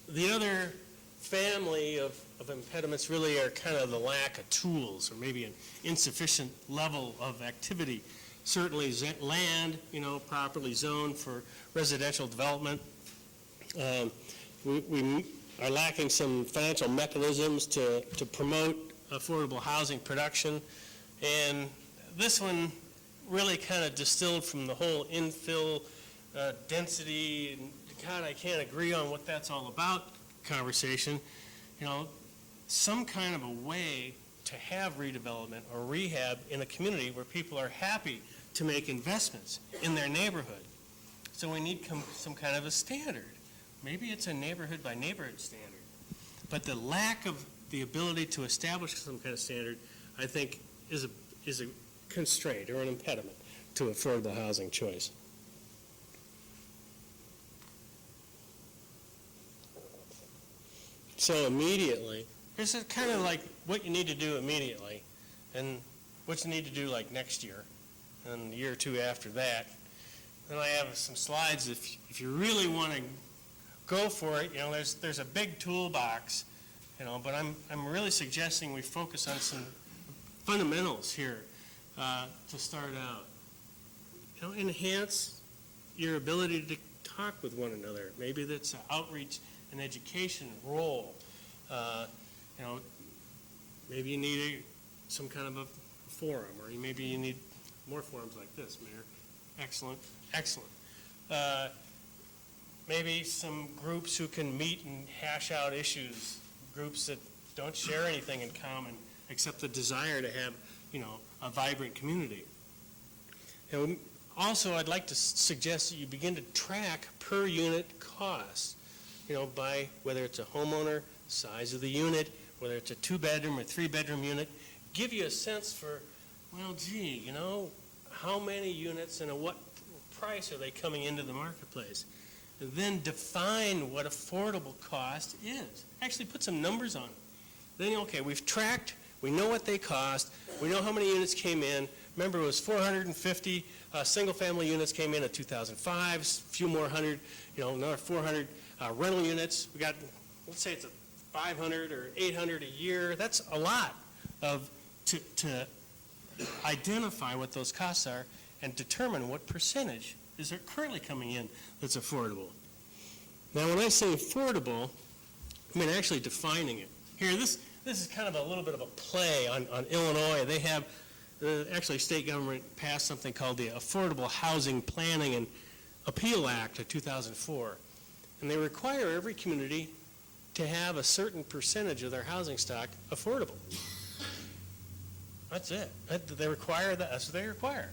The other family of impediments really are kind of the lack of tools, or maybe an insufficient level of activity. Certainly land, properly zoned for residential development. We are lacking some financial mechanisms to promote affordable housing production. And this one really kind of distilled from the whole infill density, and God, I can't agree on what that's all about conversation, some kind of a way to have redevelopment or rehab in a community where people are happy to make investments in their neighborhood. So we need some kind of a standard. Maybe it's a neighborhood by neighborhood standard. But the lack of the ability to establish some kind of standard, I think, is a constraint or an impediment to affordable housing choice. So immediately, this is kind of like what you need to do immediately and what you need to do like next year and the year or two after that. Then I have some slides if you really want to go for it. There's a big toolbox, but I'm really suggesting we focus on some fundamentals here to start out. Enhance your ability to talk with one another. Maybe that's an outreach and education role. Maybe you need some kind of a forum, or maybe you need more forums like this, Mayor. Excellent, excellent. Maybe some groups who can meet and hash out issues, groups that don't share anything in common except the desire to have, a vibrant community. Also, I'd like to suggest that you begin to track per unit costs, by whether it's a homeowner, size of the unit, whether it's a 2-bedroom or 3-bedroom unit. Give you a sense for, how many units and at what price are they coming into the marketplace? And then define what affordable cost is. Actually put some numbers on it. Then, okay, we've tracked, we know what they cost, we know how many units came in. Remember, it was 450 single-family units came in 2005, a few more hundred, another 400 rental units. We got, let's say it's 500 or 800 a year. That's a lot to identify what those costs are and determine what percentage is there currently coming in that's affordable. Now, when I say affordable, I mean actually defining it. Here, this is kind of a little bit of a play on Illinois. They have, actually, state government passed something called the Affordable Housing Planning and Appeal Act of 2004. And they require every community to have a certain percentage of their housing stock affordable. That's it. They require that. That's what they require.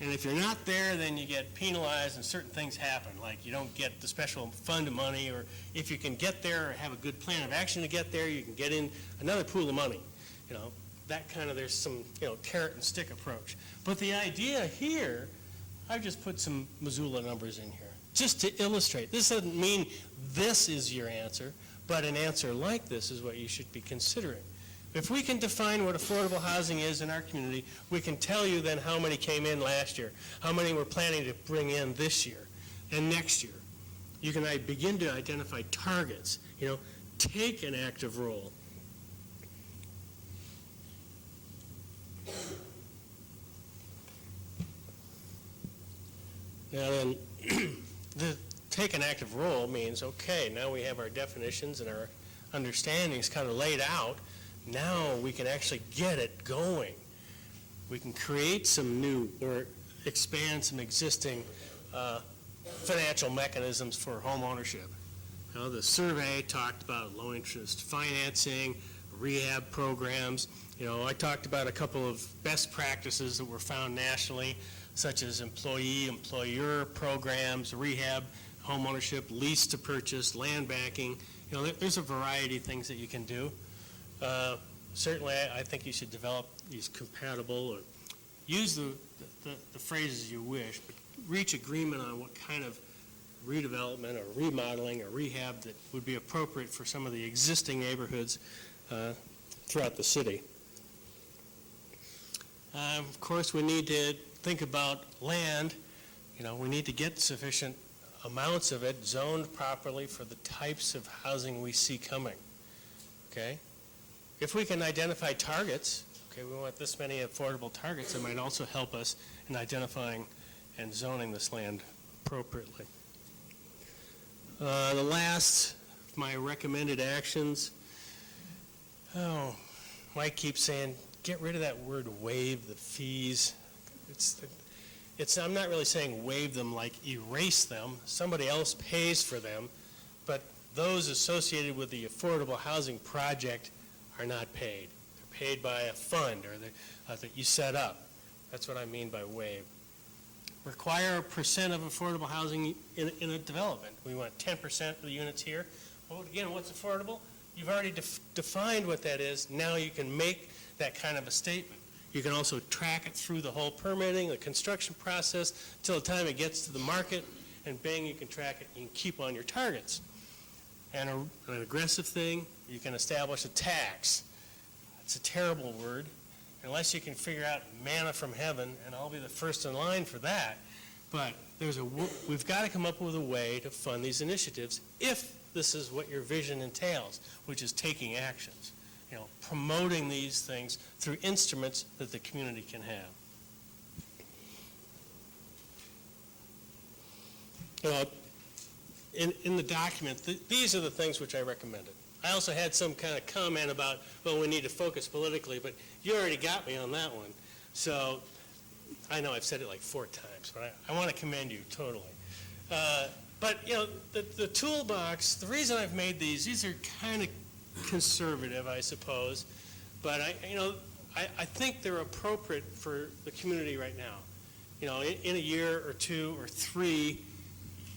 And if you're not there, then you get penalized and certain things happen, like you don't get the special fund money, or if you can get there or have a good plan of action to get there, you can get in another pool of money. That kind of, there's some, carrot and stick approach. But the idea here, I've just put some Missoula numbers in here, just to illustrate. This doesn't mean this is your answer, but an answer like this is what you should be considering. If we can define what affordable housing is in our community, we can tell you then how many came in last year, how many we're planning to bring in this year and next year. You can begin to identify targets, take an active role. Now then, the take an active role means, okay, now we have our definitions and our understandings kind of laid out. Now we can actually get it going. We can create some new or expand some existing financial mechanisms for home ownership. The survey talked about low interest financing, rehab programs. I talked about a couple of best practices that were found nationally, such as employee-employer programs, rehab, home ownership, lease to purchase, land banking. There's a variety of things that you can do. Certainly, I think you should develop these compatible, or use the phrases you wish, but reach agreement on what kind of redevelopment or remodeling or rehab that would be appropriate for some of the existing neighborhoods throughout the city. Of course, we need to think about land. We need to get sufficient amounts of it zoned properly for the types of housing we see coming. Okay? If we can identify targets, okay, we want this many affordable targets, it might also help us in identifying and zoning this land appropriately. The last, my recommended actions. Mike keeps saying, get rid of that word waive the fees. I'm not really saying waive them like erase them. Somebody else pays for them, but those associated with the affordable housing project are not paid. They're paid by a fund or that you set up. That's what I mean by waive. Require a percent of affordable housing in a development. We want 10% of the units here. Well, again, what's affordable? You've already defined what that is. Now you can make that kind of a statement. You can also track it through the whole permitting, the construction process, till the time it gets to the market, and bang, you can track it. You can keep on your targets. And an aggressive thing, you can establish a tax. It's a terrible word, unless you can figure out manna from heaven, and I'll be the first in line for that. But we've got to come up with a way to fund these initiatives if this is what your vision entails, which is taking actions. Promoting these things through instruments that the community can have. In the document, these are the things which I recommended. I also had some kind of comment about, well, we need to focus politically, but you already got me on that one. So I know I've said it like 4 times, but I want to commend you totally. But, the toolbox, the reason I've made these are kind of conservative, I suppose, but I think they're appropriate for the community right now. In a year or 2 or 3,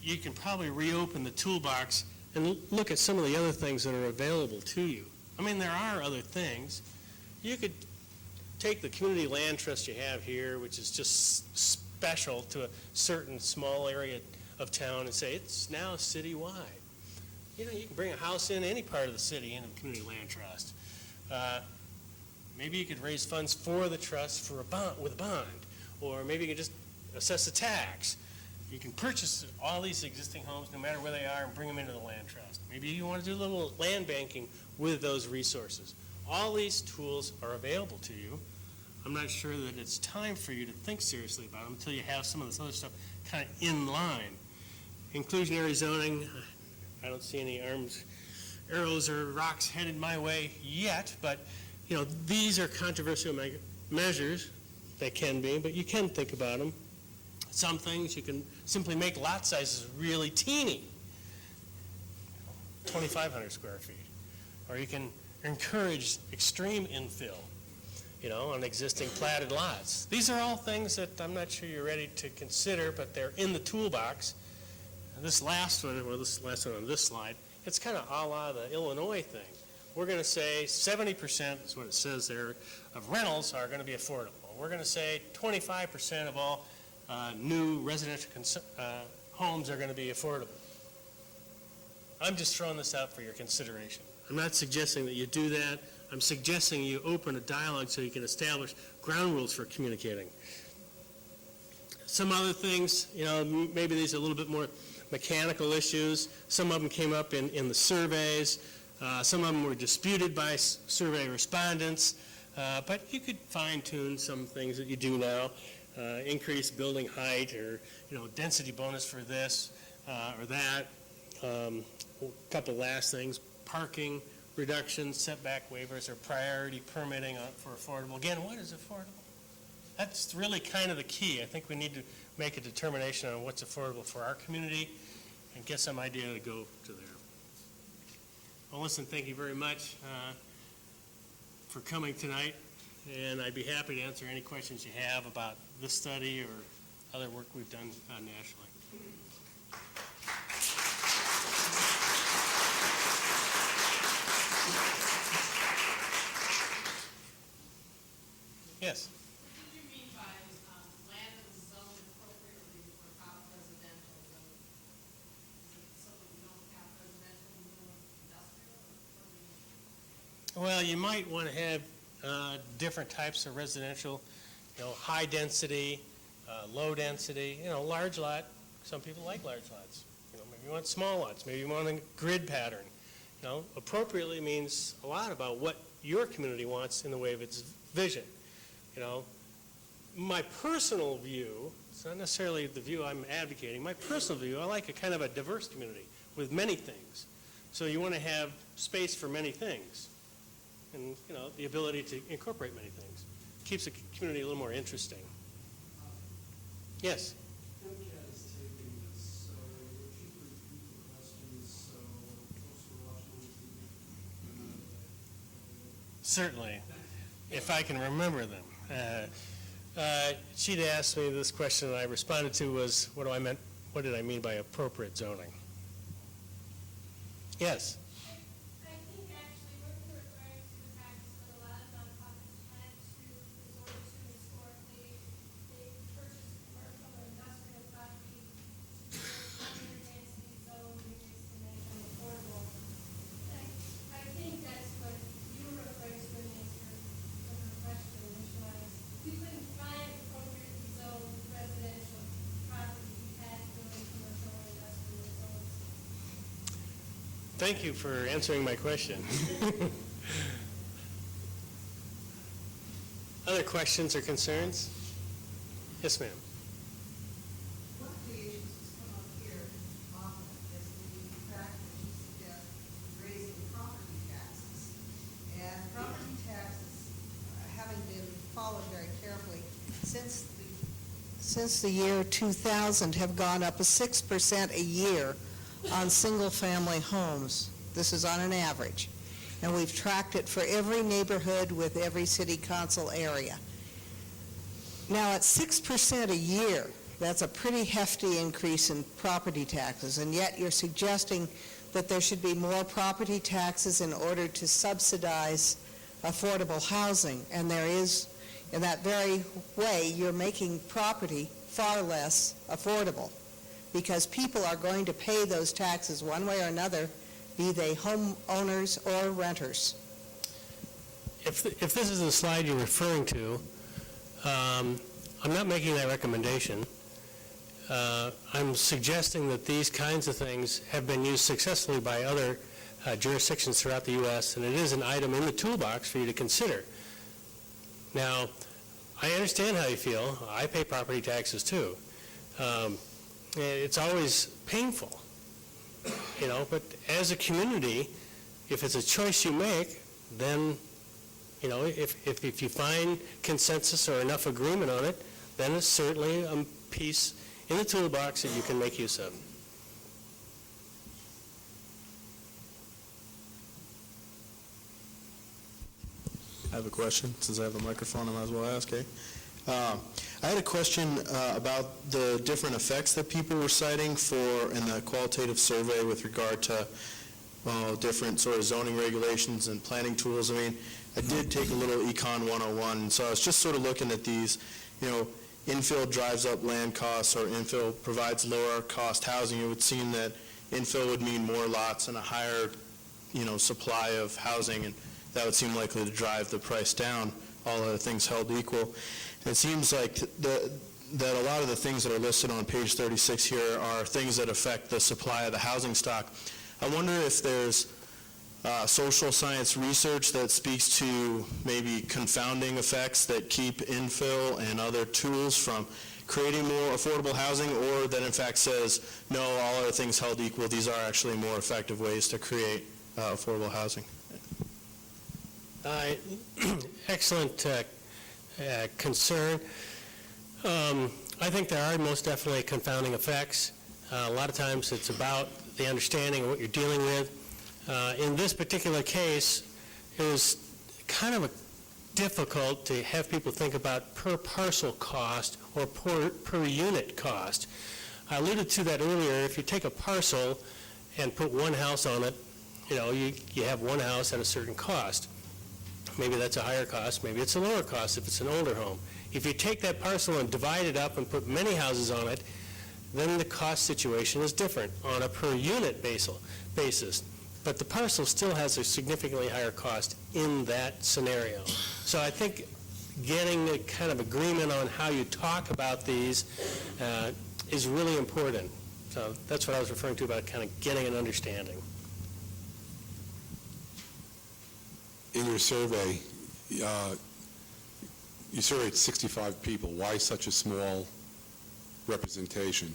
you can probably reopen the toolbox and look at some of the other things that are available to you. I mean, there are other things. You could take the community land trust you have here, which is just special to a certain small area of town, and say it's now citywide. You can bring a house in any part of the city in a community land trust. Maybe you could raise funds for the trust for with a bond, or maybe you could just assess a tax. You can purchase all these existing homes, no matter where they are, and bring them into the land trust. Maybe you want to do a little land banking with those resources. All these tools are available to you. I'm not sure that it's time for you to think seriously about them until you have some of this other stuff kind of in line. Inclusionary zoning, I don't see any arrows or rocks headed my way yet, but these are controversial measures. They can be, but you can think about them. Some things you can simply make lot sizes really teeny, 2,500 square feet, or you can encourage extreme infill, on existing platted lots. These are all things that I'm not sure you're ready to consider, but they're in the toolbox. And this last one on this slide, it's kind of a la the Illinois thing. We're going to say 70% is what it says there of rentals are going to be affordable. We're going to say 25% of all new residential homes are going to be affordable. I'm just throwing this out for your consideration. I'm not suggesting that you do that. I'm suggesting you open a dialogue so you can establish ground rules for communicating. Some other things, maybe these are a little bit more mechanical issues. Some of them came up in the surveys. Some of them were disputed by survey respondents. But you could fine-tune some things that you do now. Increase building height, or density bonus for this or that. A couple last things: parking reductions, setback waivers, or priority permitting for affordable. Again, what is affordable? That's really kind of the key. I think we need to make a determination on what's affordable for our community and get some idea to go to there. Well, listen, thank you very much for coming tonight, and I'd be happy to answer any questions you have about this study or other work we've done nationally. Yes? What do you mean by land that is zoned appropriately for top residential? Is it so that we don't have residential in the middle of industrial? Or Well, you might want to have different types of residential, high density, low density, large lot. Some people like large lots. Maybe you want small lots. Maybe you want a grid pattern. Appropriately means a lot about what your community wants in the way of its vision. My personal view, it's not necessarily the view I'm advocating, my personal view, I like a kind of a diverse community with many things. So you want to have space for many things and, the ability to incorporate many things. Keeps the community a little more interesting. Yes, Tim has taken this, so would you repeat the questions so folks who are watching on TV? certainly, if I can remember them. She'd asked me this question, and I responded to was, what did I mean by appropriate zoning? Yes. I think actually what you're referring to is practice that a lot of nonprofits tend to resort to historically. They purchase commercial or industrial property to higher density zone units to make them affordable. I think that's what you were referring to in answer to her question, which was you couldn't find appropriately zoned residential property if you had really commercial or industrial zones. Thank you for answering my question. Other questions or concerns? Yes, ma'am. One of the issues that's come up here often is the fact that you suggest raising property taxes. And property taxes, having been followed very carefully, since the year 2000 have gone up 6% a year on single-family homes. This is on an average. And we've tracked it for every neighborhood with every city council area. Now, at 6% a year, that's a pretty hefty increase in property taxes, and yet you're suggesting that there should be more property taxes in order to subsidize affordable housing, and there is, in that very way, you're making property far less affordable, because people are going to pay those taxes one way or another, be they homeowners or renters. If this is the slide you're referring to, I'm not making that recommendation. I'm suggesting that these kinds of things have been used successfully by other jurisdictions throughout the U.S., and it is an item in the toolbox for you to consider. Now, I understand how you feel. I pay property taxes too. It's always painful, but as a community, if it's a choice you make, then, if you find consensus or enough agreement on it, then it's certainly a piece in the toolbox that you can make use of. I have a question. Since I have the microphone, I might as well ask, eh? I had a question about the different effects that people were citing in the qualitative survey with regard to different sort of zoning regulations and planning tools. I mean, I did take a little Econ 101, so I was just sort of looking at these, infill drives up land costs or infill provides lower cost housing. It would seem that infill would mean more lots and a higher, supply of housing, and that would seem likely to drive the price down, all other things held equal. And it seems like that a lot of the things that are listed on page 36 here are things that affect the supply of the housing stock. I wonder if there's social science research that speaks to maybe confounding effects that keep infill and other tools from creating more affordable housing, or that in fact says, no, all other things held equal, these are actually more effective ways to create affordable housing. Excellent concern. I think there are most definitely confounding effects. A lot of times it's about the understanding of what you're dealing with. In this particular case, it was kind of difficult to have people think about per parcel cost or per unit cost. I alluded to that earlier. If you take a parcel and put one house on it, you have one house at a certain cost. Maybe that's a higher cost, maybe it's a lower cost if it's an older home. If you take that parcel and divide it up and put many houses on it, then the cost situation is different on a per unit basis. But the parcel still has a significantly higher cost in that scenario. So I think getting a kind of agreement on how you talk about these is really important. So that's what I was referring to about kind of getting an understanding. In your survey, you surveyed 65 people. Why such a small representation?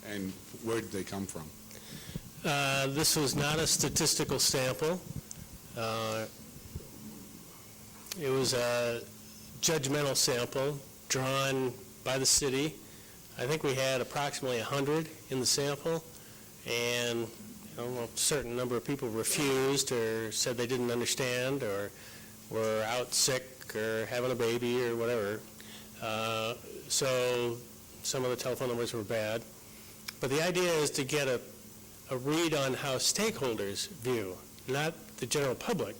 And where did they come from? This was not a statistical sample. It was a judgmental sample drawn by the city. I think we had approximately 100 in the sample, and a certain number of people refused or said they didn't understand or were out sick or having a baby or whatever. So some of the telephone numbers were bad. But the idea is to get a read on how stakeholders view, not the general public,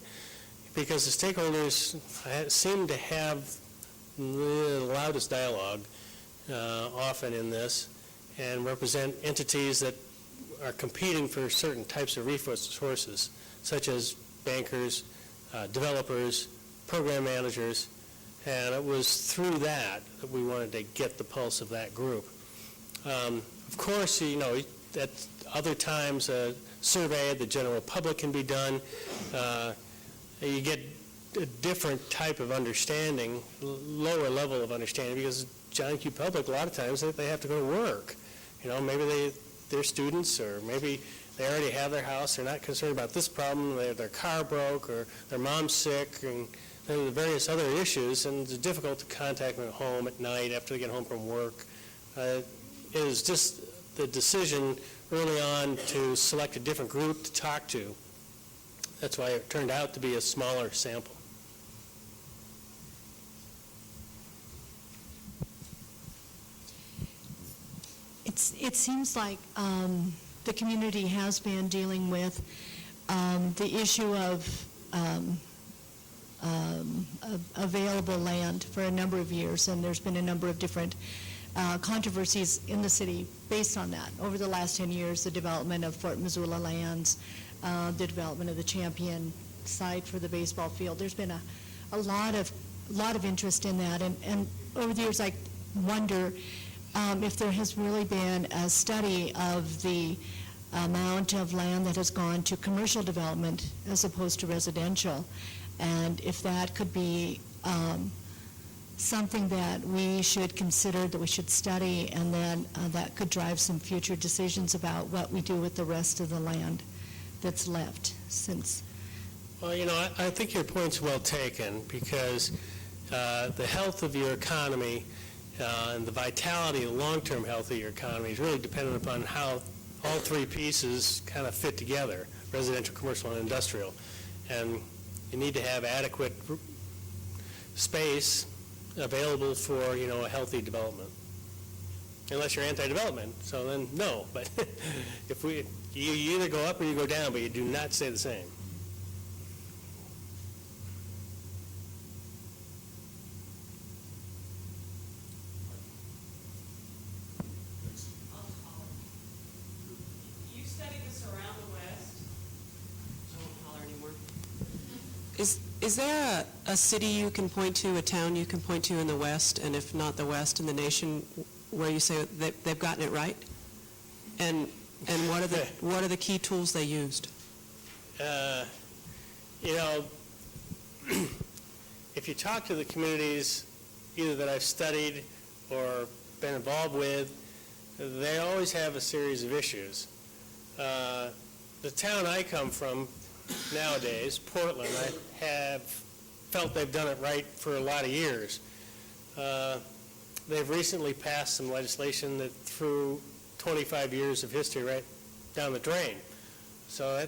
because the stakeholders seem to have the loudest dialogue often in this and represent entities that are competing for certain types of resources, such as bankers, developers, program managers, and it was through that we wanted to get the pulse of that group. Of course, at other times a survey of the general public can be done. You get a different type of understanding, lower level of understanding, because John Q. Public, a lot of times they have to go to work. Maybe they're students, or maybe they already have their house. They're not concerned about this problem. Their car broke, or their mom's sick, and the various other issues, and it's difficult to contact them at home at night after they get home from work. It was just the decision early on to select a different group to talk to. That's why it turned out to be a smaller sample. It seems like the community has been dealing with the issue of available land for a number of years, and there's been a number of different controversies in the city based on that. Over the last 10 years, the development of Fort Missoula lands, the development of the Champion site for the baseball field. There's been a lot of interest in that, and over the years I wonder if there has really been a study of the amount of land that has gone to commercial development as opposed to residential, and if that could be something that we should consider, that we should study, and then that could drive some future decisions about what we do with the rest of the land that's left. Well, I think your point's well taken, because the health of your economy and the vitality, the long-term health of your economy is really dependent upon how all three pieces kind of fit together, residential, commercial, and industrial. And you need to have adequate space available for, a healthy development. Unless you're anti-development, so then no. But you either go up or you go down, but you do not stay the same. You studied this around the West. I won't holler anymore. Is there a city you can point to, a town you can point to in the West, and if not the West, in the nation, where you say they've gotten it right? And what are the key tools they used? If you talk to the communities, either that I've studied or been involved with, they always have a series of issues. The town I come from nowadays, Portland, I have felt they've done it right for a lot of years. They've recently passed some legislation that threw 25 years of history right down the drain. So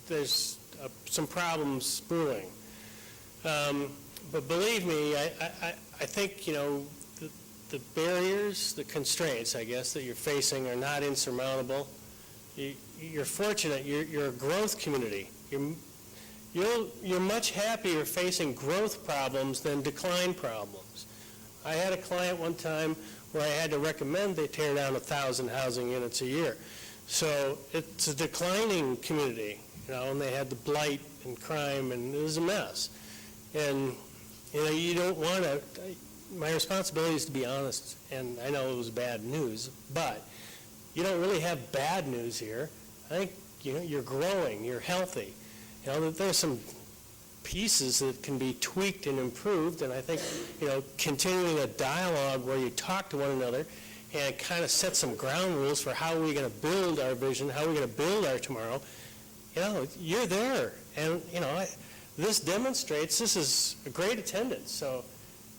there's some problems brewing. But believe me, I think, the barriers, the constraints, I guess, that you're facing are not insurmountable. You're fortunate. You're a growth community. You're much happier facing growth problems than decline problems. I had a client one time where I had to recommend they tear down 1,000 housing units a year. So it's a declining community, and they had the blight and crime, and it was a mess. And, you don't want to, my responsibility is to be honest, and I know it was bad news, but you don't really have bad news here. I think, you're growing, you're healthy. There's some pieces that can be tweaked and improved, and I think, continuing a dialogue where you talk to one another and kind of set some ground rules for how we're going to build our vision, how we're going to build our tomorrow, you're there. And, this demonstrates this is a great attendance, so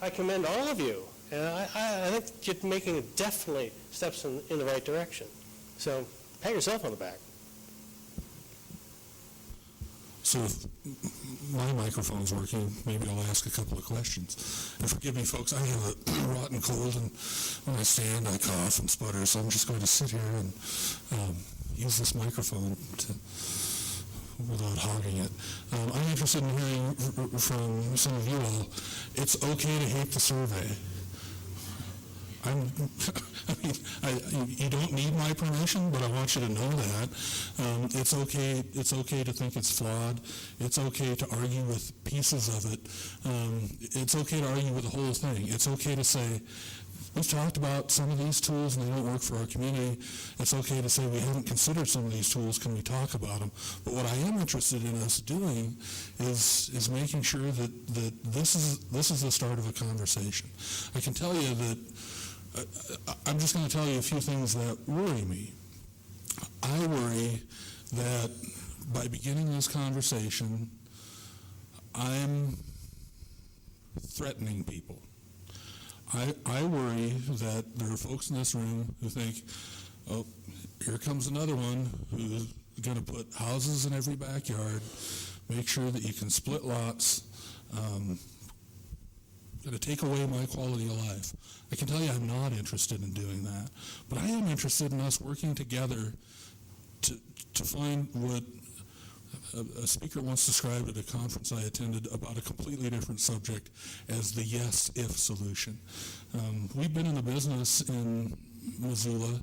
I commend all of you. And I think you're making definitely steps in the right direction. So pat yourself on the back. So if my microphone's working, maybe I'll ask a couple of questions. And forgive me, folks, I have a rotten cold, and when I stand, I cough and sputter, so I'm just going to sit here and use this microphone without hogging it. I'm interested in hearing from some of you all, it's okay to hate the survey. You don't need my permission, but I want you to know that. It's okay to think it's flawed. It's okay to argue with pieces of it. It's okay to argue with the whole thing. It's okay to say, we've talked about some of these tools and they don't work for our community. It's okay to say we haven't considered some of these tools. Can we talk about them? But what I am interested in us doing is making sure that this is the start of a conversation. I can tell you that I'm just going to tell you a few things that worry me. I worry that by beginning this conversation, I'm threatening people. I worry that there are folks in this room who think, oh, here comes another one who's going to put houses in every backyard, make sure that you can split lots, going to take away my quality of life. I can tell you I'm not interested in doing that, but I am interested in us working together to find what a speaker once described at a conference I attended about a completely different subject as the yes-if solution. We've been in the business in Missoula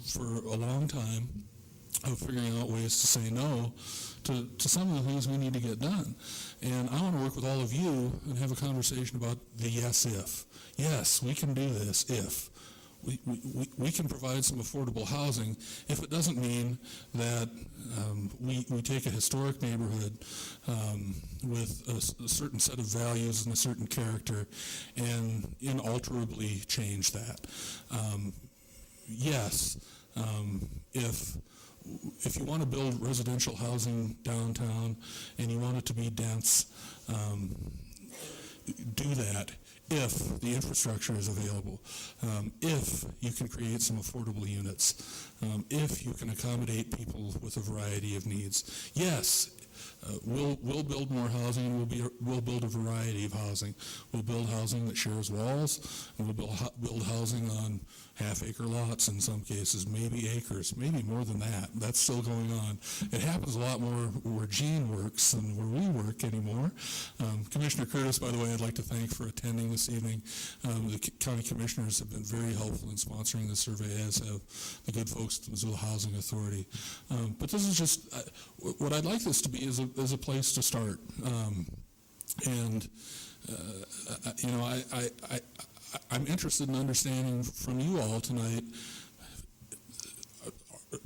for a long time of figuring out ways to say no to some of the things we need to get done. And I want to work with all of you and have a conversation about the yes-if. Yes, we can do this if. We can provide some affordable housing if it doesn't mean that we take a historic neighborhood with a certain set of values and a certain character and inalterably change that. Yes, if you want to build residential housing downtown and you want it to be dense, do that if the infrastructure is available, if you can create some affordable units, if you can accommodate people with a variety of needs. Yes, we'll build more housing, and we'll build a variety of housing. We'll build housing that shares walls, and we'll build housing on half-acre lots in some cases, maybe acres, maybe more than that. That's still going on. It happens a lot more where Gene works than where we work anymore. Commissioner Curtis, by the way, I'd like to thank for attending this evening. The county commissioners have been very helpful in sponsoring the survey, as have the good folks at the Missoula Housing Authority. But this is just, what I'd like this to be is a place to start. I'm interested in understanding from you all tonight,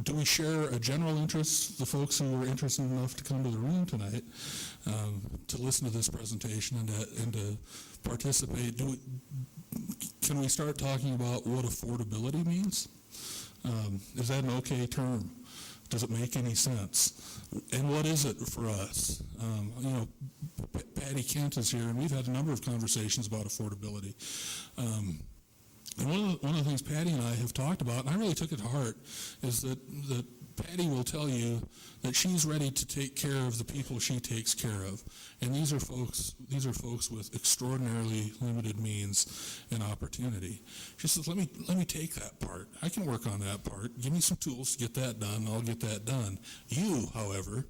do we share a general interest, the folks who were interested enough to come to the room tonight to listen to this presentation and to participate? Can we start talking about what affordability means? Is that an okay term? Does it make any sense? And what is it for us? Patty Kent is here, and we've had a number of conversations about affordability. And one of the things Patty and I have talked about, and I really took it to heart, is that Patty will tell you that she's ready to take care of the people she takes care of. And these are folks with extraordinarily limited means and opportunity. She says, let me take that part. I can work on that part. Give me some tools to get that done, and I'll get that done. You, however,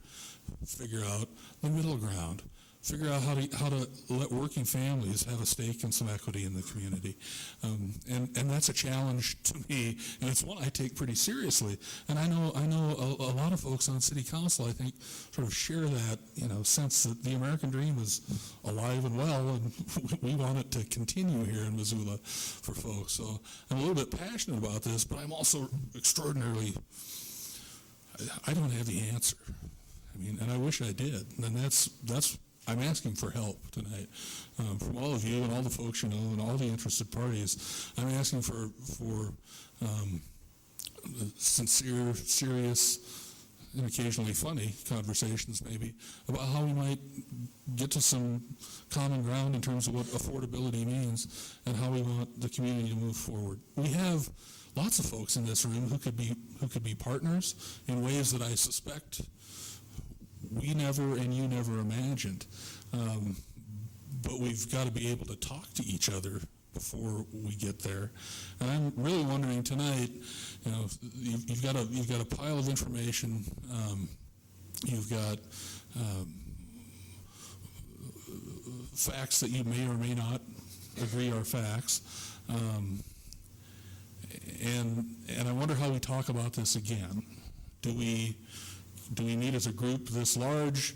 figure out the middle ground. Figure out how to let working families have a stake and some equity in the community. And that's a challenge to me, and it's one I take pretty seriously. And I know a lot of folks on city council, I think, sort of share that, sense that the American dream is alive and well, and we want it to continue here in Missoula for folks. So I'm a little bit passionate about this, but I'm also extraordinarily, I don't have the answer. And I wish I did. And that's I'm asking for help tonight from all of you and all the folks and all the interested parties. I'm asking for sincere, serious and occasionally funny conversations maybe about how we might get to some common ground in terms of what affordability means and how we want the community to move forward. We have lots of folks in this room who could be partners in ways that I suspect we never and you never imagined. But we've got to be able to talk to each other before we get there. And I'm really wondering tonight, you know, you've got a pile of information. You've got facts that you may or may not agree are facts. And I wonder how we talk about this again. Do we need as a group this large?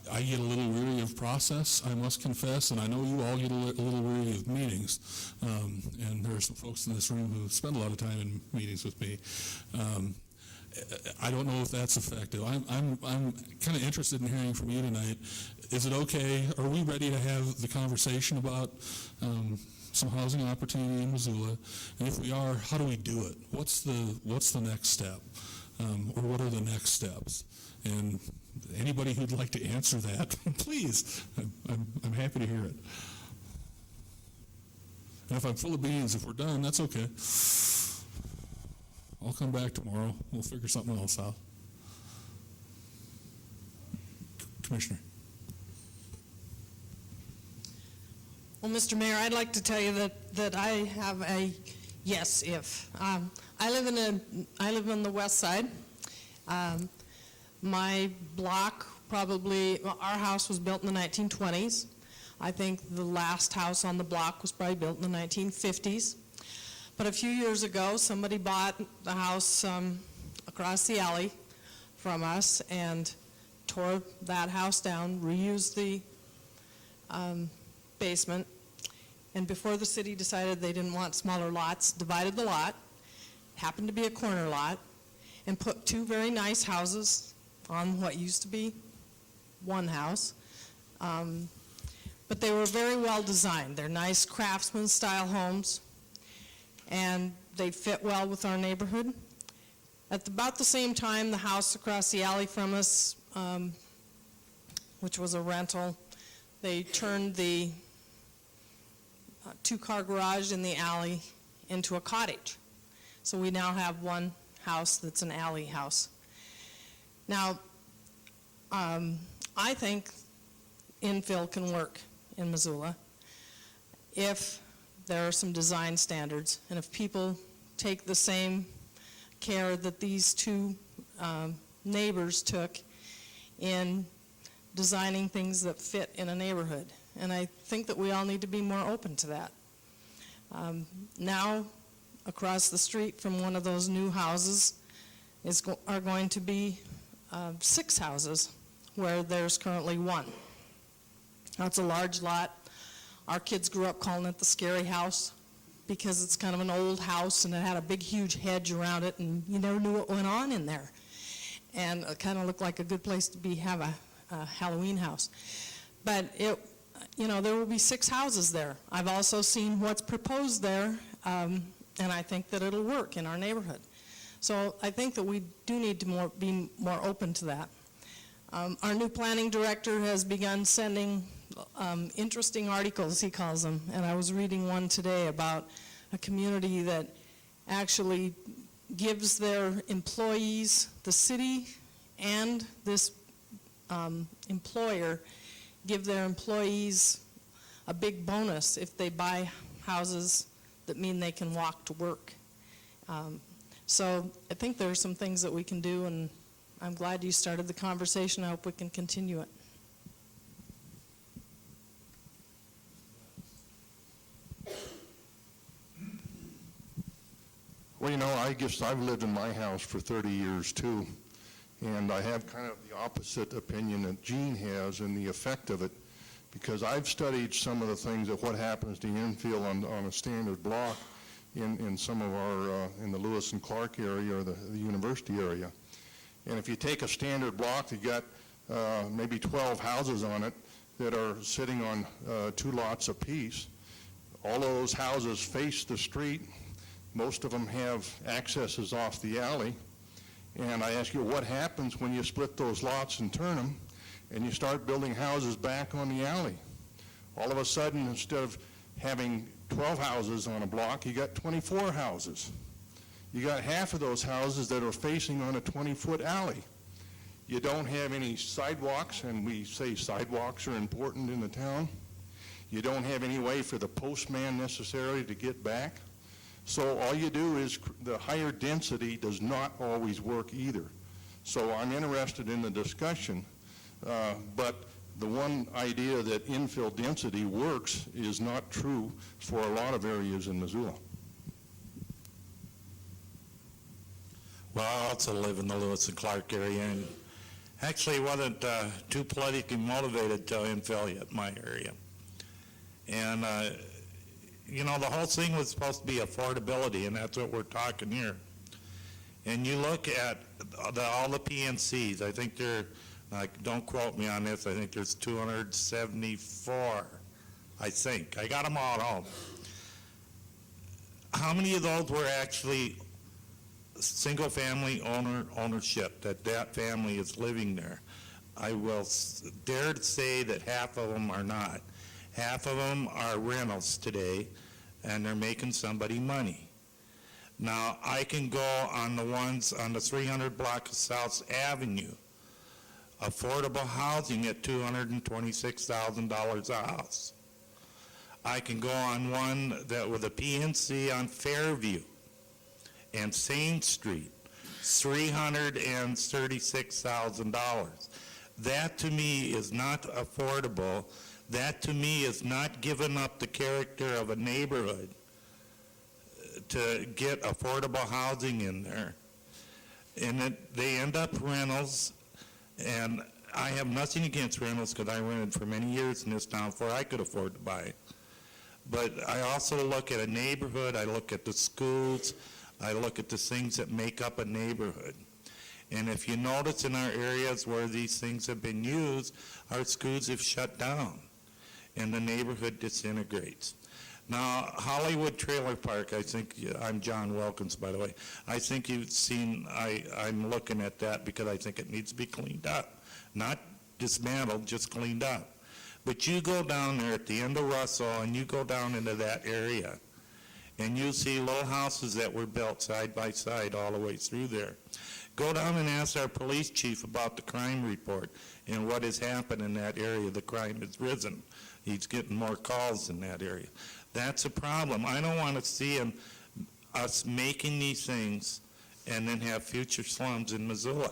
I get a little weary of process, I must confess, and I know you all get a little weary of meetings. And there are some folks in this room who spend a lot of time in meetings with me. I don't know if that's effective. I'm kind of interested in hearing from you tonight. Is it okay? Are we ready to have the conversation about some housing opportunity in Missoula? And if we are, how do we do it? What's the next step? Or what are the next steps? And anybody who'd like to answer that, please, I'm happy to hear it. And if I'm full of beans, if we're done, that's okay. I'll come back tomorrow. We'll figure something else out. Commissioner. Well, Mr. Mayor, I'd like to tell you that I have a yes if. I live on the west side. My block our house was built in the 1920s. I think the last house on the block was probably built in the 1950s. But a few years ago, somebody bought the house across the alley from us and tore that house down, reused the basement, and before the city decided they didn't want smaller lots, divided the lot, happened to be a corner lot, and put two very nice houses on what used to be one house. But they were very well designed. They're nice craftsman-style homes, and they fit well with our neighborhood. At about the same time, the house across the alley from us, which was a rental, they turned the two-car garage in the alley into a cottage. So we now have one house that's an alley house. Now, I think infill can work in Missoula if there are some design standards, and if people take the same care that these two neighbors took in designing things that fit in a neighborhood. And I think that we all need to be more open to that. Now, across the street from one of those new houses are going to be 6 houses where there's currently 1. That's a large lot. Our kids grew up calling it the scary house because it's kind of an old house and it had a big, huge hedge around it, and you never knew what went on in there. And it kind of looked like a good place to have a Halloween house. But there will be 6 houses there. I've also seen what's proposed there, and I think that it'll work in our neighborhood. So I think that we do need to be more open to that. Our new planning director has begun sending interesting articles, he calls them, and I was reading one today about a community that actually gives their employees, the city and this employer, give their employees a big bonus if they buy houses that mean they can walk to work. So I think there are some things that we can do, and I'm glad you started the conversation. I hope we can continue it. Well, I guess I've lived in my house for 30 years too, and I have kind of the opposite opinion that Gene has and the effect of it, because I've studied some of the things of what happens to infill on a standard block in some of our, in the Lewis and Clark area or the university area. And if you take a standard block that got maybe 12 houses on it that are sitting on 2 lots apiece, all of those houses face the street. Most of them have accesses off the alley. And I ask you, what happens when you split those lots and turn them, and you start building houses back on the alley? All of a sudden, instead of having 12 houses on a block, you got 24 houses. You got half of those houses that are facing on a 20-foot alley. You don't have any sidewalks, and we say sidewalks are important in the town. You don't have any way for the postman necessarily to get back. So all you do is, the higher density does not always work either. So I'm interested in the discussion, but the one idea that infill density works is not true for a lot of areas in Missoula. Well, I also live in the Lewis and Clark area, and actually wasn't too politically motivated to infill yet my area. And, you know, the whole thing was supposed to be affordability, and that's what we're talking here. And you look at all the PNCs, I think they're, like, don't quote me on this, I think there's 274, I think. I got them all at home. How many of those were actually single-family ownership, that family is living there? I will dare to say that half of them are not. Half of them are rentals today, and they're making somebody money. Now, I can go on the ones on the 300 block of South Avenue, affordable housing at $226,000 a house. I can go on one that with a PNC on Fairview and Saint Street, $336,000. That to me is not affordable. That to me is not giving up the character of a neighborhood to get affordable housing in there. And they end up rentals, and I have nothing against rentals because I rented for many years in this town before I could afford to buy it. But I also look at a neighborhood, I look at the schools, I look at the things that make up a neighborhood. And if you notice in our areas where these things have been used, our schools have shut down and the neighborhood disintegrates. Now, Hollywood Trailer Park, I think, I'm John Wilkins, by the way. I think you've seen, I'm looking at that because I think it needs to be cleaned up. Not dismantled, just cleaned up. But you go down there at the end of Russell and you go down into that area and you see little houses that were built side by side all the way through there. Go down and ask our police chief about the crime report and what has happened in that area. The crime has risen. He's getting more calls in that area. That's a problem. I don't want to see us making these things and then have future slums in Missoula.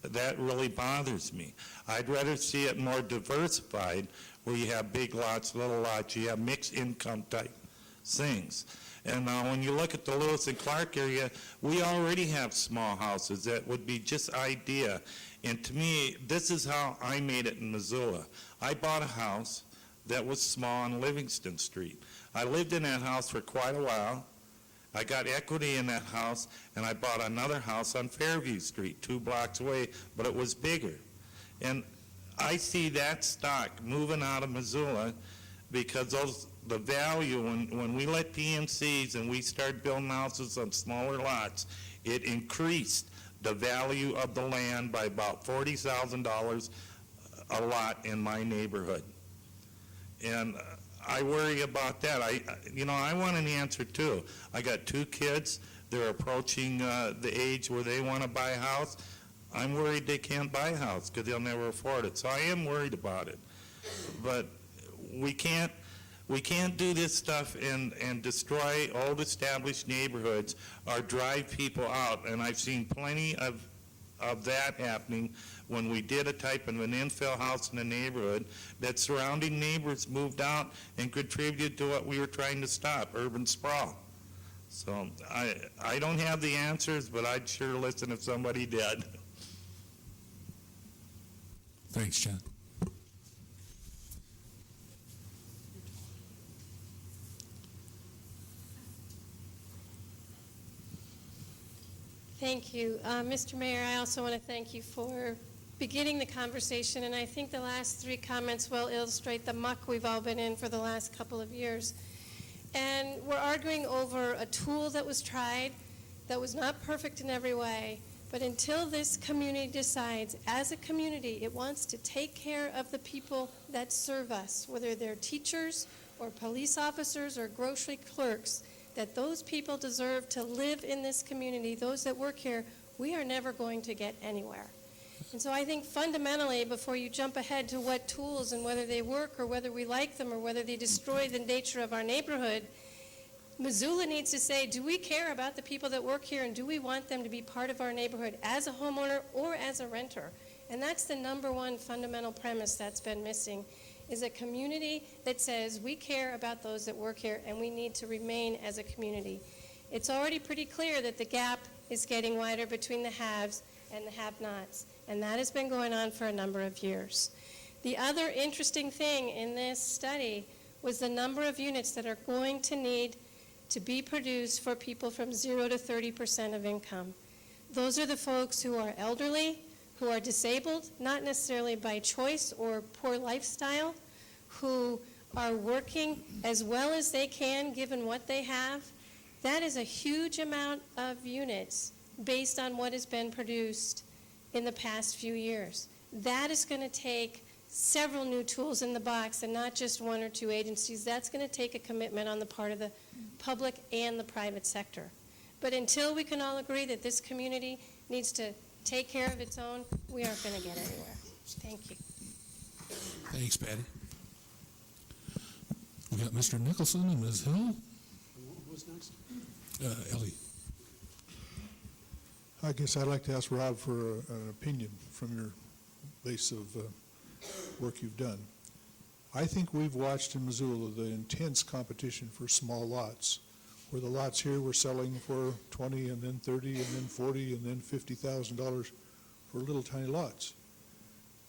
That really bothers me. I'd rather see it more diversified, where you have big lots, little lots, you have mixed income type things. And when you look at the Lewis and Clark area, we already have small houses that would be just idea. And to me, this is how I made it in Missoula. I bought a house that was small on Livingston Street. I lived in that house for quite a while. I got equity in that house, and I bought another house on Fairview Street, 2 blocks away, but it was bigger. And I see that stock moving out of Missoula because the value, when we let PNCs and we start building houses on smaller lots, it increased the value of the land by about $40,000 a lot in my neighborhood. And I worry about that. I want an answer too. I got 2 kids. They're approaching the age where they want to buy a house. I'm worried they can't buy a house because they'll never afford it. So I am worried about it. But we can't do this stuff and destroy old established neighborhoods or drive people out. And I've seen plenty of that happening when we did a type of an infill house in a neighborhood that surrounding neighbors moved out and contributed to what we were trying to stop, urban sprawl. So I don't have the answers, but I'd sure listen if somebody did. Thanks, John. Thank you. Mr. Mayor, I also want to thank you for beginning the conversation, and I think the last 3 comments will illustrate the muck we've all been in for the last couple of years. And we're arguing over a tool that was tried, that was not perfect in every way, but until this community decides, as a community, it wants to take care of the people that serve us, whether they're teachers or police officers or grocery clerks, that those people deserve to live in this community, those that work here, we are never going to get anywhere. And so I think fundamentally, before you jump ahead to what tools and whether they work or whether we like them or whether they destroy the nature of our neighborhood, Missoula needs to say, do we care about the people that work here and do we want them to be part of our neighborhood as a homeowner or as a renter? And that's the number one fundamental premise that's been missing, is a community that says we care about those that work here and we need to remain as a community. It's already pretty clear that the gap is getting wider between the haves and the have-nots, and that has been going on for a number of years. The other interesting thing in this study was the number of units that are going to need to be produced for people from 0 to 30% of income. Those are the folks who are elderly, who are disabled, not necessarily by choice or poor lifestyle, who are working as well as they can given what they have. That is a huge amount of units based on what has been produced in the past few years. That is going to take several new tools in the box and not just one or two agencies. That's going to take a commitment on the part of the public and the private sector. But until we can all agree that this community needs to take care of its own, we aren't going to get anywhere. Thank you. Thanks, Patty. We got Mr. Nicholson and Ms. Hill. Who's next? Ellie. I guess I'd like to ask Rob for an opinion from your base of work you've done. I think we've watched in Missoula the intense competition for small lots, where the lots here were selling for 20 and then 30 and then 40 and then $50,000 for little tiny lots.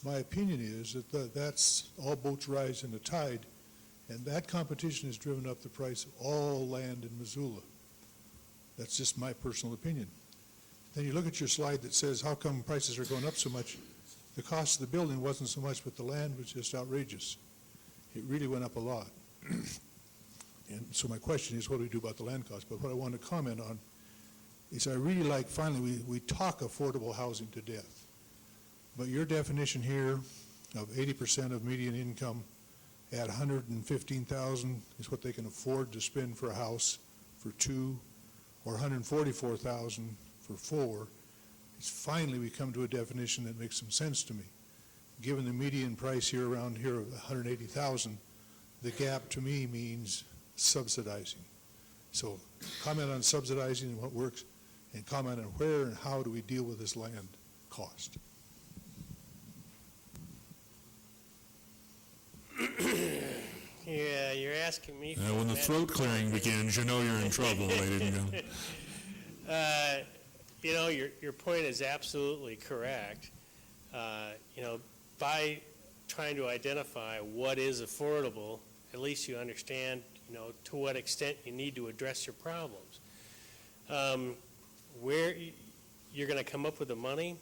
My opinion is that that's all boats rise in the tide, and that competition has driven up the price of all land in Missoula. That's just my personal opinion. Then you look at your slide that says, how come prices are going up so much? The cost of the building wasn't so much, but the land was just outrageous. It really went up a lot. And so my question is, what do we do about the land cost? But what I want to comment on is I really like, finally, we talk affordable housing to death. But your definition here of 80% of median income at $115,000 is what they can afford to spend for a house for two, or $144,000 for four. It's finally we come to a definition that makes some sense to me. Given the median price here around here of $180,000, the gap to me means subsidizing. So comment on subsidizing and what works, and comment on where and how do we deal with this land cost. Yeah, you're asking me. When the throat clearing begins, you know you're in trouble, ladies and gentlemen. You know, your point is absolutely correct. You know, by trying to identify what is affordable, at least you understand, you know, to what extent you need to address your problems. Where you're going to come up with the money,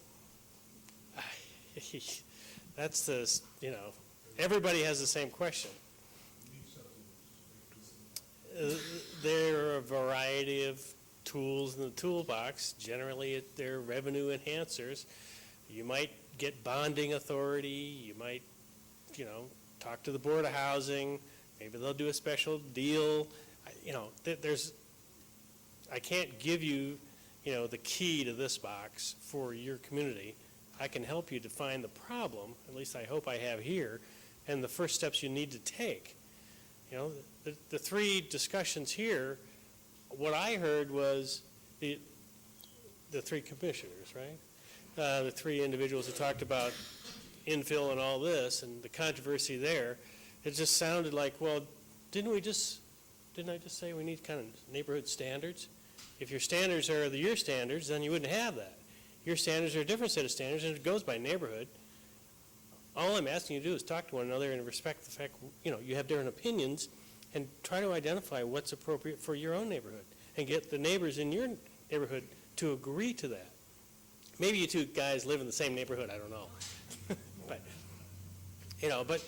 that's the, you know, everybody has the same question. There are a variety of tools in the toolbox. Generally, they're revenue enhancers. You might get bonding authority. You might, you know, talk to the Board of Housing. Maybe they'll do a special deal. You know, I can't give you, you know, the key to this box for your community. I can help you define the problem, at least I hope I have here, and the first steps you need to take. You know, the three discussions here, what I heard was the three commissioners, right? The three individuals who talked about infill and all this and the controversy there. It just sounded like, well, didn't I just say we need kind of neighborhood standards? If your standards are your standards, then you wouldn't have that. Your standards are a different set of standards, and it goes by neighborhood. All I'm asking you to do is talk to one another and respect the fact, you know, you have different opinions, and try to identify what's appropriate for your own neighborhood, and get the neighbors in your neighborhood to agree to that. Maybe you two guys live in the same neighborhood, I don't know. But, you know, but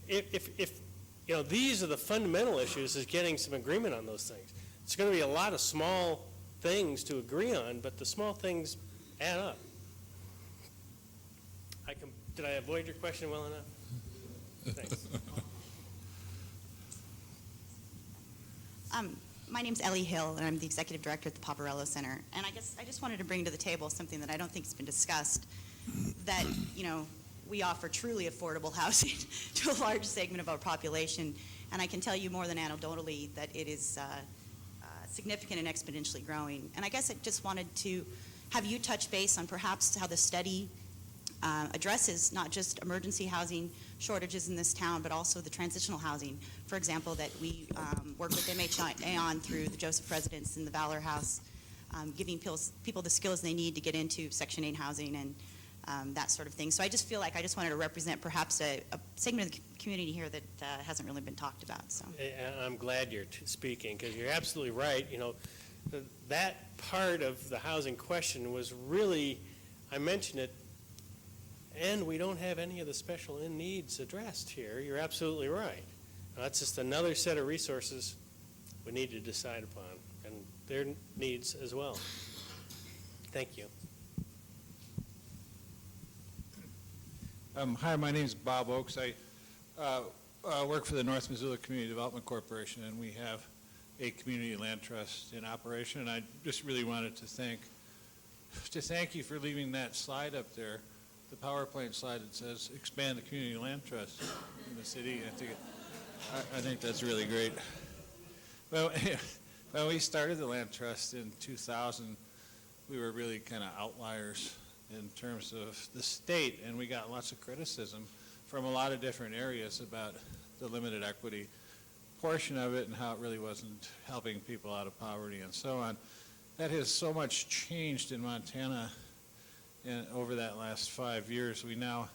if these are the fundamental issues, is getting some agreement on those things. It's going to be a lot of small things to agree on, but the small things add up. Did I avoid your question well enough? Thanks. My name's Ellie Hill, and I'm the Executive Director at the Paparello Center. And I guess I just wanted to bring to the table something that I don't think has been discussed, that, we offer truly affordable housing to a large segment of our population. And I can tell you more than anecdotally that it is significant and exponentially growing. And I guess I just wanted to have you touch base on perhaps how the study addresses not just emergency housing shortages in this town, but also the transitional housing. For example, that we work with MHA on through the Joseph Residence and the Valor House, giving people the skills they need to get into Section 8 housing and that sort of thing. So I just feel like I just wanted to represent perhaps a segment of the community here that hasn't really been talked about. So I'm glad you're speaking, because you're absolutely right. That part of the housing question was really, I mentioned it, and we don't have any of the special ed needs addressed here. You're absolutely right. That's just another set of resources we need to decide upon, and their needs as well. Thank you. Hi, my name is Bob Oakes. I work for the North Missoula Community Development Corporation, and we have a community land trust in operation. And I just really wanted to thank you for leaving that slide up there, the PowerPoint slide that says expand the community land trust in the city. I think that's really great. Well, when we started the land trust in 2000, we were really kind of outliers in terms of the state, and we got lots of criticism from a lot of different areas about the limited equity portion of it and how it really wasn't helping people out of poverty and so on. That has so much changed in Montana over that last 5 years. We now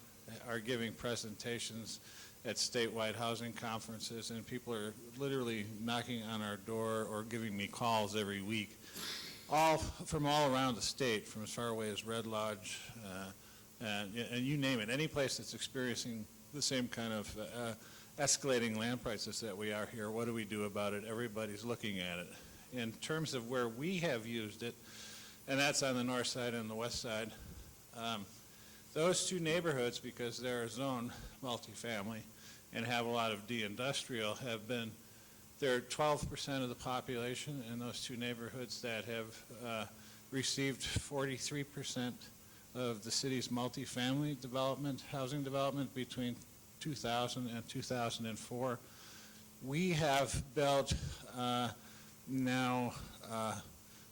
are giving presentations at statewide housing conferences, and people are literally knocking on our door or giving me calls every week, all from all around the state, from as far away as Red Lodge, and you name it, any place that's experiencing the same kind of escalating land prices that we are here. What do we do about it? Everybody's looking at it. In terms of where we have used it, and that's on the north side and the west side, those two neighborhoods, because they're zoned multifamily and have a lot of de-industrial, they're 12% of the population in those two neighborhoods that have received 43% of the city's multifamily development, housing development between 2000 and 2004. We have built now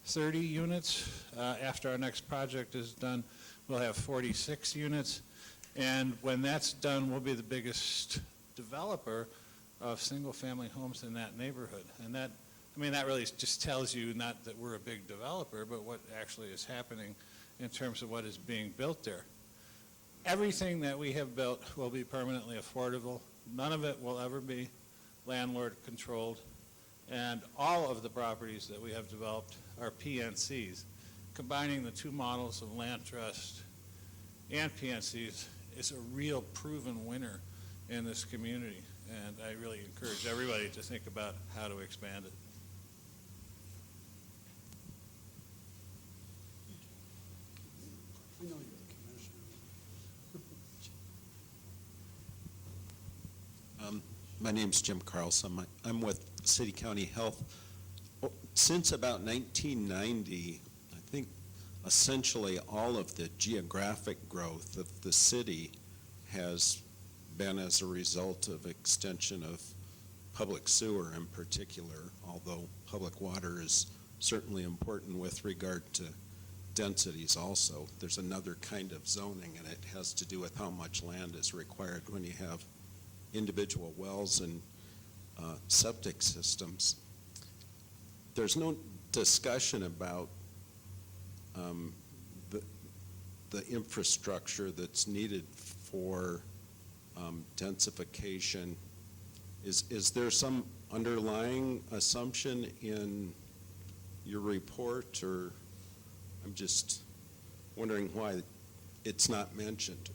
30 units. After our next project is done, we'll have 46 units. And when that's done, we'll be the biggest developer of single-family homes in that neighborhood. And that really just tells you not that we're a big developer, but what actually is happening in terms of what is being built there. Everything that we have built will be permanently affordable. None of it will ever be landlord-controlled. And all of the properties that we have developed are PNCs. Combining the two models of land trust and PNCs is a real proven winner in this community. And I really encourage everybody to think about how to expand it. I know you're the commissioner. My name's Jim Carlson. I'm with City County Health. Since about 1990, I think essentially all of the geographic growth of the city has been as a result of extension of public sewer in particular, although public water is certainly important with regard to densities also. There's another kind of zoning, and it has to do with how much land is required when you have individual wells and septic systems. There's no discussion about the infrastructure that's needed for densification. Is there some underlying assumption in your report, or I'm just wondering why it's not mentioned?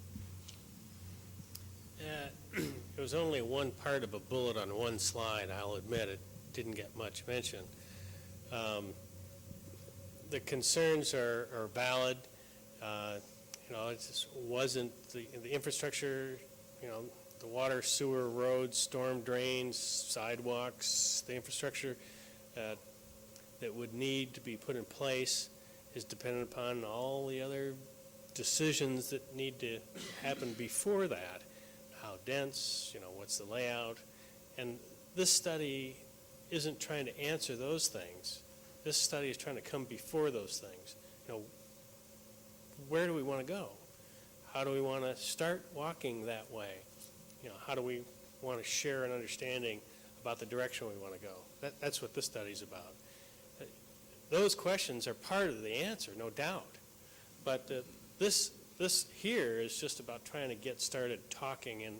it was only one part of a bullet on one slide. I'll admit it didn't get much mention. The concerns are valid. It just wasn't the infrastructure, the water, sewer, roads, storm drains, sidewalks, the infrastructure that would need to be put in place is dependent upon all the other decisions that need to happen before that. How dense, what's the layout? And this study isn't trying to answer those things. This study is trying to come before those things. Where do we want to go? How do we want to start walking that way? How do we want to share an understanding about the direction we want to go? That's what this study's about. Those questions are part of the answer, no doubt. But this here is just about trying to get started talking in,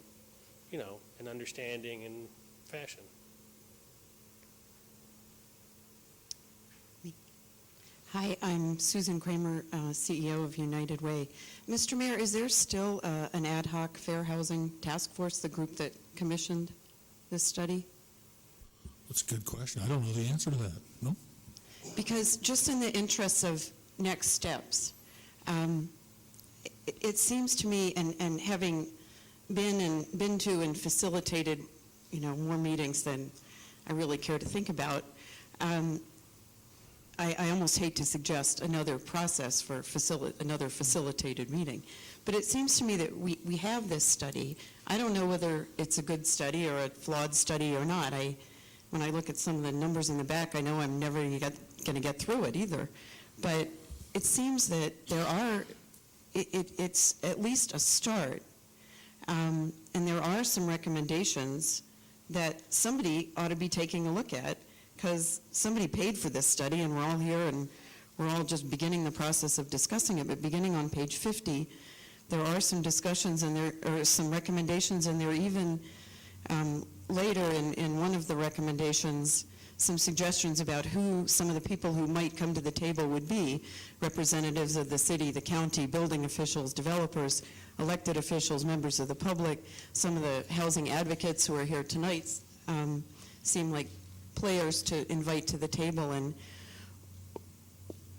an understanding and fashion. Hi, I'm Susan Kramer, CEO of United Way. Mr. Mayor, is there still an ad hoc fair housing task force, the group that commissioned this study? That's a good question. I don't know the answer to that. No? Because just in the interests of next steps, it seems to me, and having been to and facilitated, more meetings than I really care to think about, I almost hate to suggest another process for another facilitated meeting. But it seems to me that we have this study. I don't know whether it's a good study or a flawed study or not. When I look at some of the numbers in the back, I know I'm never going to get through it either. But it seems that it's at least a start. And there are some recommendations that somebody ought to be taking a look at, because somebody paid for this study, and we're all here and we're all just beginning the process of discussing it. But beginning on page 50, there are some discussions and there are some recommendations, and there are even later in one of the recommendations some suggestions about who some of the people who might come to the table would be: representatives of the city, the county, building officials, developers, elected officials, members of the public. Some of the housing advocates who are here tonight seem like players to invite to the table. And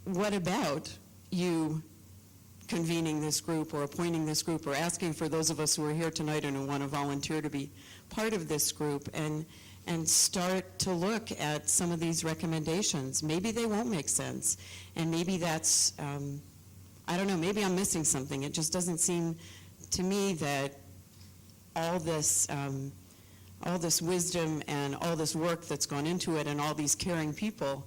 what about you convening this group or appointing this group or asking for those of us who are here tonight and who want to volunteer to be part of this group and start to look at some of these recommendations? Maybe they won't make sense, and maybe that's, I don't know, maybe I'm missing something. It just doesn't seem to me that all this wisdom and all this work that's gone into it and all these caring people,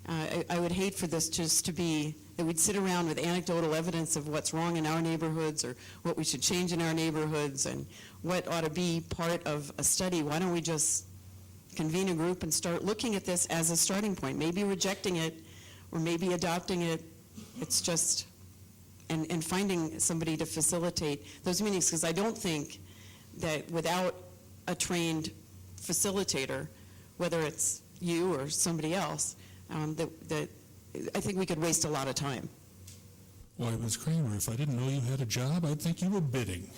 I would hate for this just to be that we'd sit around with anecdotal evidence of what's wrong in our neighborhoods or what we should change in our neighborhoods and what ought to be part of a study. Why don't we just convene a group and start looking at this as a starting point, maybe rejecting it or maybe adopting it. It's just, and finding somebody to facilitate those meetings, because I don't think that without a trained facilitator, whether it's you or somebody else, that I think we could waste a lot of time. Why, Ms. Kramer, if I didn't know you had a job, I'd think you were bidding.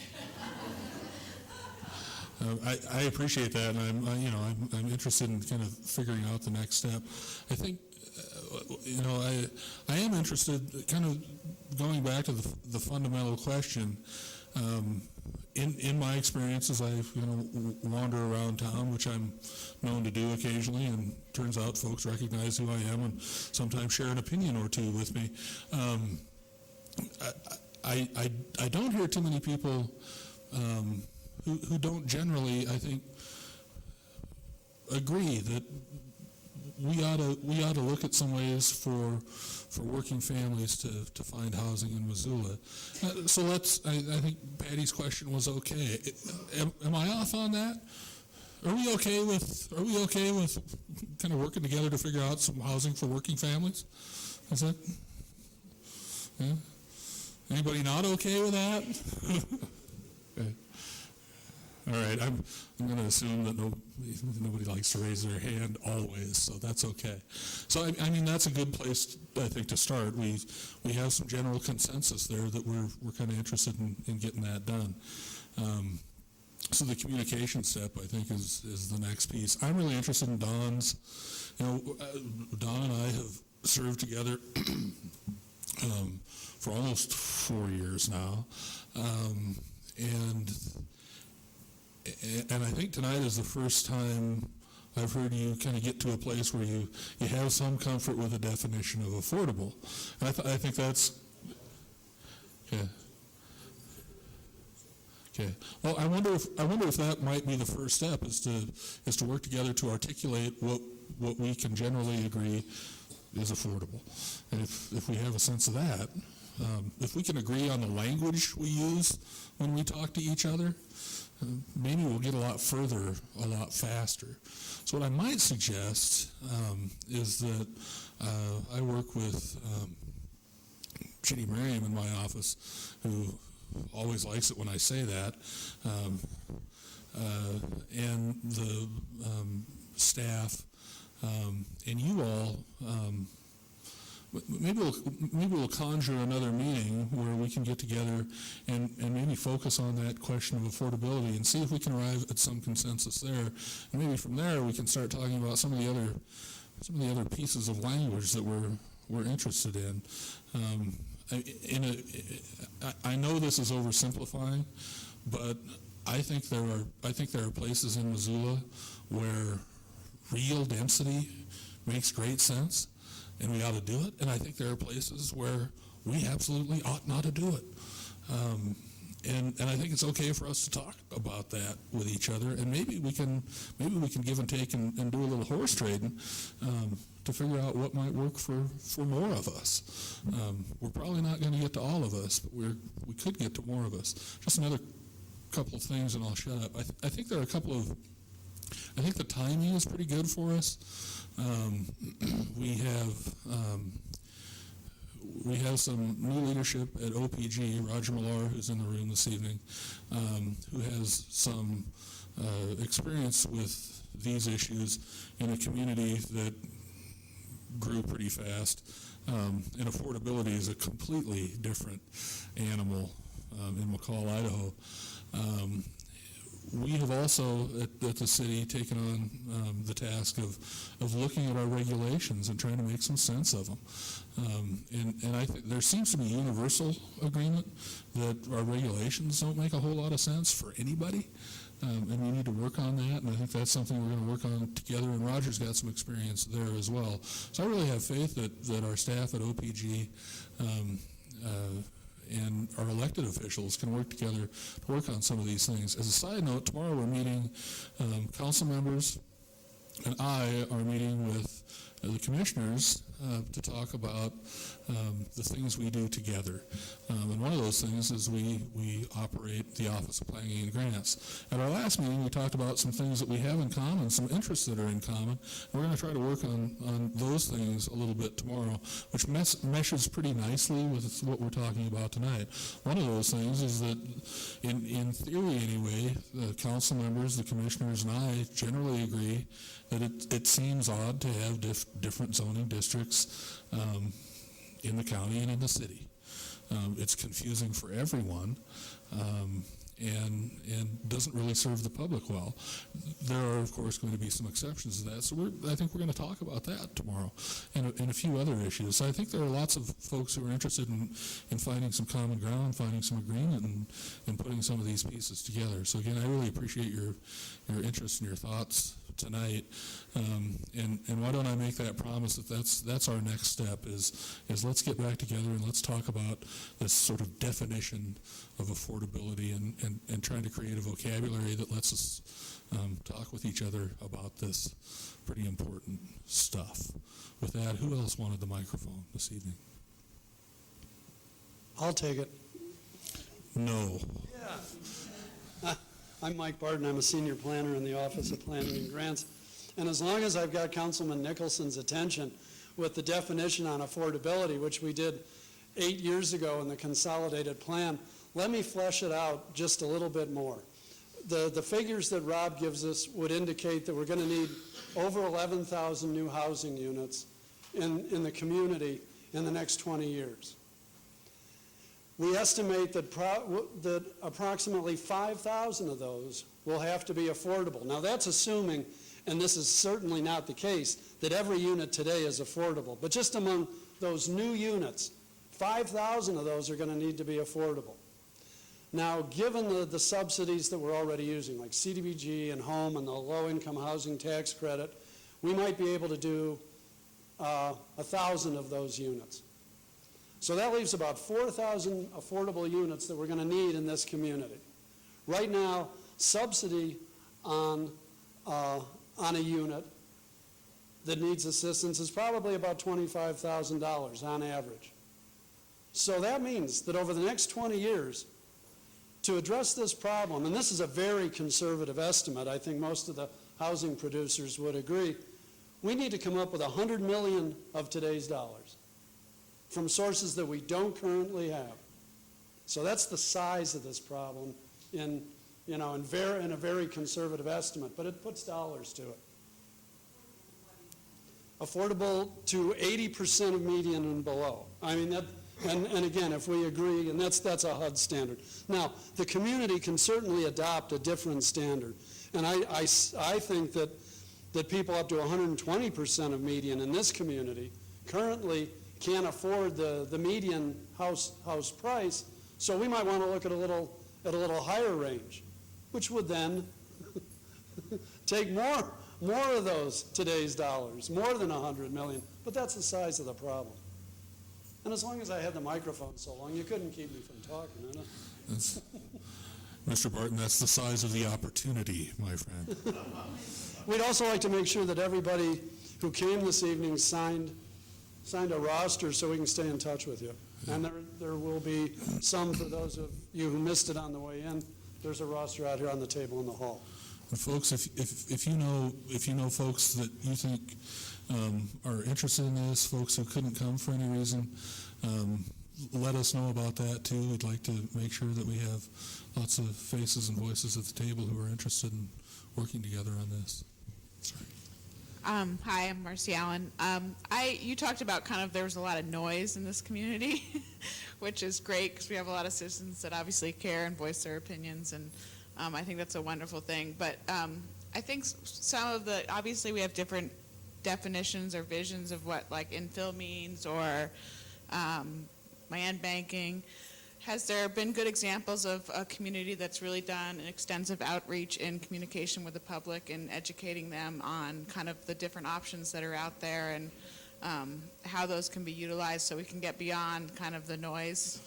I appreciate that, and I'm interested in kind of figuring out the next step. I think, I am interested, kind of going back to the fundamental question. In my experience, as I wander around town, which I'm known to do occasionally, and turns out folks recognize who I am and sometimes share an opinion or two with me. I don't hear too many people who don't generally, I think, agree that we ought to look at some ways for working families to find housing in Missoula. So I think Patty's question was okay. Am I off on that? Are we okay with kind of working together to figure out some housing for working families? Is that? Yeah? Anybody not okay with that? Okay. All right, I'm going to assume that nobody likes to raise their hand always, so that's okay. So I mean, that's a good place, I think, to start. We have some general consensus there that we're kind of interested in getting that done. So the communication step, I think, is the next piece. I'm really interested in Don's. Don and I have served together for almost 4 years now, and I think tonight is the first time I've heard you kind of get to a place where you have some comfort with the definition of affordable. And I think that's, yeah. Okay. Well, I wonder if that might be the first step, is to work together to articulate what we can generally agree is affordable. And if we have a sense of that, if we can agree on the language we use when we talk to each other, maybe we'll get a lot further a lot faster. So what I might suggest is that I work with Ginny Merriam in my office, who always likes it when I say that, and the staff, and you all. Maybe we'll conjure another meeting where we can get together and maybe focus on that question of affordability and see if we can arrive at some consensus there. And maybe from there we can start talking about some of the other pieces of language that we're interested in. I know this is oversimplifying, but I think there are places in Missoula where real density makes great sense, and we ought to do it. And I think there are places where we absolutely ought not to do it. And I think it's okay for us to talk about that with each other, and maybe we can give and take and do a little horse trading to figure out what might work for more of us. We're probably not going to get to all of us, but we could get to more of us. Just another couple of things, and I'll shut up. I think there are a couple of. I think the timing is pretty good for us. We have some new leadership at OPG, Roger Millar, who's in the room this evening, who has some experience with these issues in a community that grew pretty fast. And affordability is a completely different animal in McCall, Idaho. We have also, at the city, taken on the task of looking at our regulations and trying to make some sense of them. And I think there seems to be universal agreement that our regulations don't make a whole lot of sense for anybody, and we need to work on that, and I think that's something we're going to work on together, and Roger's got some experience there as well. So I really have faith that our staff at OPG and our elected officials can work together to work on some of these things. As a side note, tomorrow we're meeting, council members and I are meeting with the commissioners to talk about the things we do together. And one of those things is we operate the Office of Planning and Grants. At our last meeting, we talked about some things that we have in common, some interests that are in common. We're going to try to work on those things a little bit tomorrow, which meshes pretty nicely with what we're talking about tonight. One of those things is that, in theory anyway, the council members, the commissioners, and I generally agree that it seems odd to have different zoning districts in the county and in the city. It's confusing for everyone, and doesn't really serve the public well. There are, of course, going to be some exceptions to that, so I think we're going to talk about that tomorrow, and a few other issues. So I think there are lots of folks who are interested in finding some common ground, finding some agreement, and putting some of these pieces together. So again, I really appreciate your interest and your thoughts tonight, and why don't I make that promise that that's our next step is let's get back together and let's talk about this sort of definition of affordability and trying to create a vocabulary that lets us talk with each other about this pretty important stuff. With that, who else wanted the microphone this evening? I'll take it. No. Yeah. I'm Mike Barton. I'm a senior planner in the Office of Planning and Grants. And as long as I've got Councilman Nicholson's attention with the definition on affordability, which we did 8 years ago in the consolidated plan, let me flesh it out just a little bit more. The figures that Rob gives us would indicate that we're going to need over 11,000 new housing units in the community in the next 20 years. We estimate that approximately 5,000 of those will have to be affordable. Now, that's assuming, and this is certainly not the case, that every unit today is affordable. But just among those new units, 5,000 of those are going to need to be affordable. Now, given the subsidies that we're already using, like CDBG and home and the low-income housing tax credit, we might be able to do 1,000 of those units. So that leaves about 4,000 affordable units that we're going to need in this community. Right now, subsidy on a unit that needs assistance is probably about $25,000 on average. So that means that over the next 20 years, to address this problem, and this is a very conservative estimate, I think most of the housing producers would agree, we need to come up with 100 million of today's dollars from sources that we don't currently have. So that's the size of this problem in a very conservative estimate, but it puts dollars to it. Affordable to 80% of median and below. I mean, and again, if we agree, and that's a HUD standard. Now, the community can certainly adopt a different standard, and I think that people up to 120% of median in this community currently can't afford the median house price, so we might want to look at a little higher range, which would then take more of those today's dollars, more than 100 million, but that's the size of the problem. And as long as I had the microphone so long, you couldn't keep me from talking, you know? Mr. Barton, that's the size of the opportunity, my friend. We'd also like to make sure that everybody who came this evening signed a roster so we can stay in touch with you. And there will be some for those of you who missed it on the way in. There's a roster out here on the table in the hall. And folks, if you know folks that you think are interested in this, folks who couldn't come for any reason, let us know about that too. We'd like to make sure that we have lots of faces and voices at the table who are interested in working together on this. Sorry. Hi, I'm Marcy Allen. You talked about there was a lot of noise in this community, which is great because we have a lot of citizens that obviously care and voice their opinions, and I think that's a wonderful thing. But I think obviously we have different definitions or visions of what infill means or land banking. Has there been good examples of a community that's really done an extensive outreach in communication with the public and educating them on the different options that are out there and how those can be utilized so we can get beyond the noise?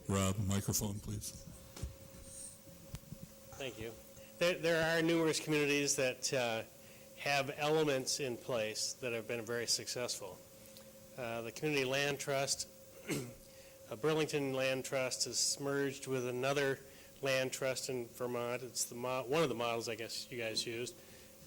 Rob, microphone, please. Thank you. There are numerous communities that have elements in place that have been very successful. The Community Land Trust, Burlington Land Trust is merged with another land trust in Vermont. It's one of the models I guess you guys used.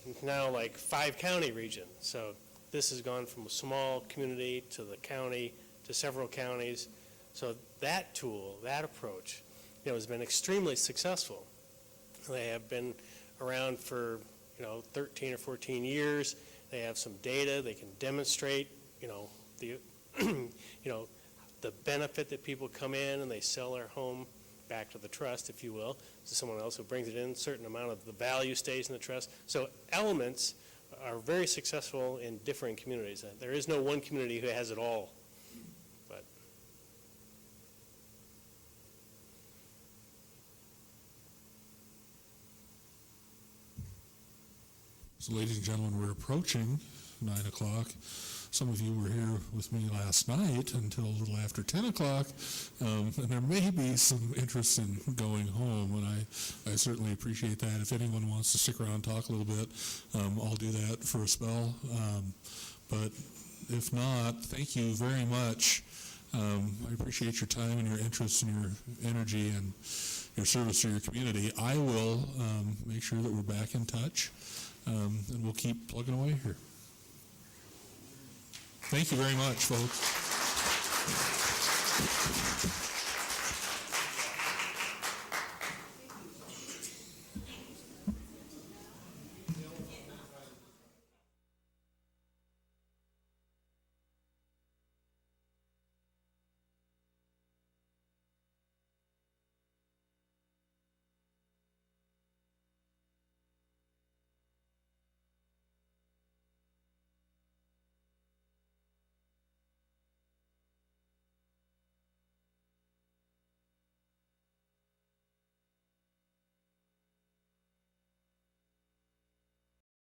It's now 5-county region. So this has gone from a small community to the county to several counties. So that tool, that approach, has been extremely successful. They have been around for 13 or 14 years. They have some data. They can demonstrate the benefit that people come in and they sell their home back to the trust, if you will, to someone else who brings it in. A certain amount of the value stays in the trust. So elements are very successful in different communities. There is no one community who has it all. But so, ladies and gentlemen, we're approaching 9 o'clock. Some of you were here with me last night until a little after 10 o'clock, and there may be some interest in going home, and I certainly appreciate that. If anyone wants to stick around and talk a little bit, I'll do that for a spell. But if not, thank you very much. I appreciate your time and your interest and your energy and your service to your community. I will make sure that we're back in touch, and we'll keep plugging away here. Thank you very much, folks.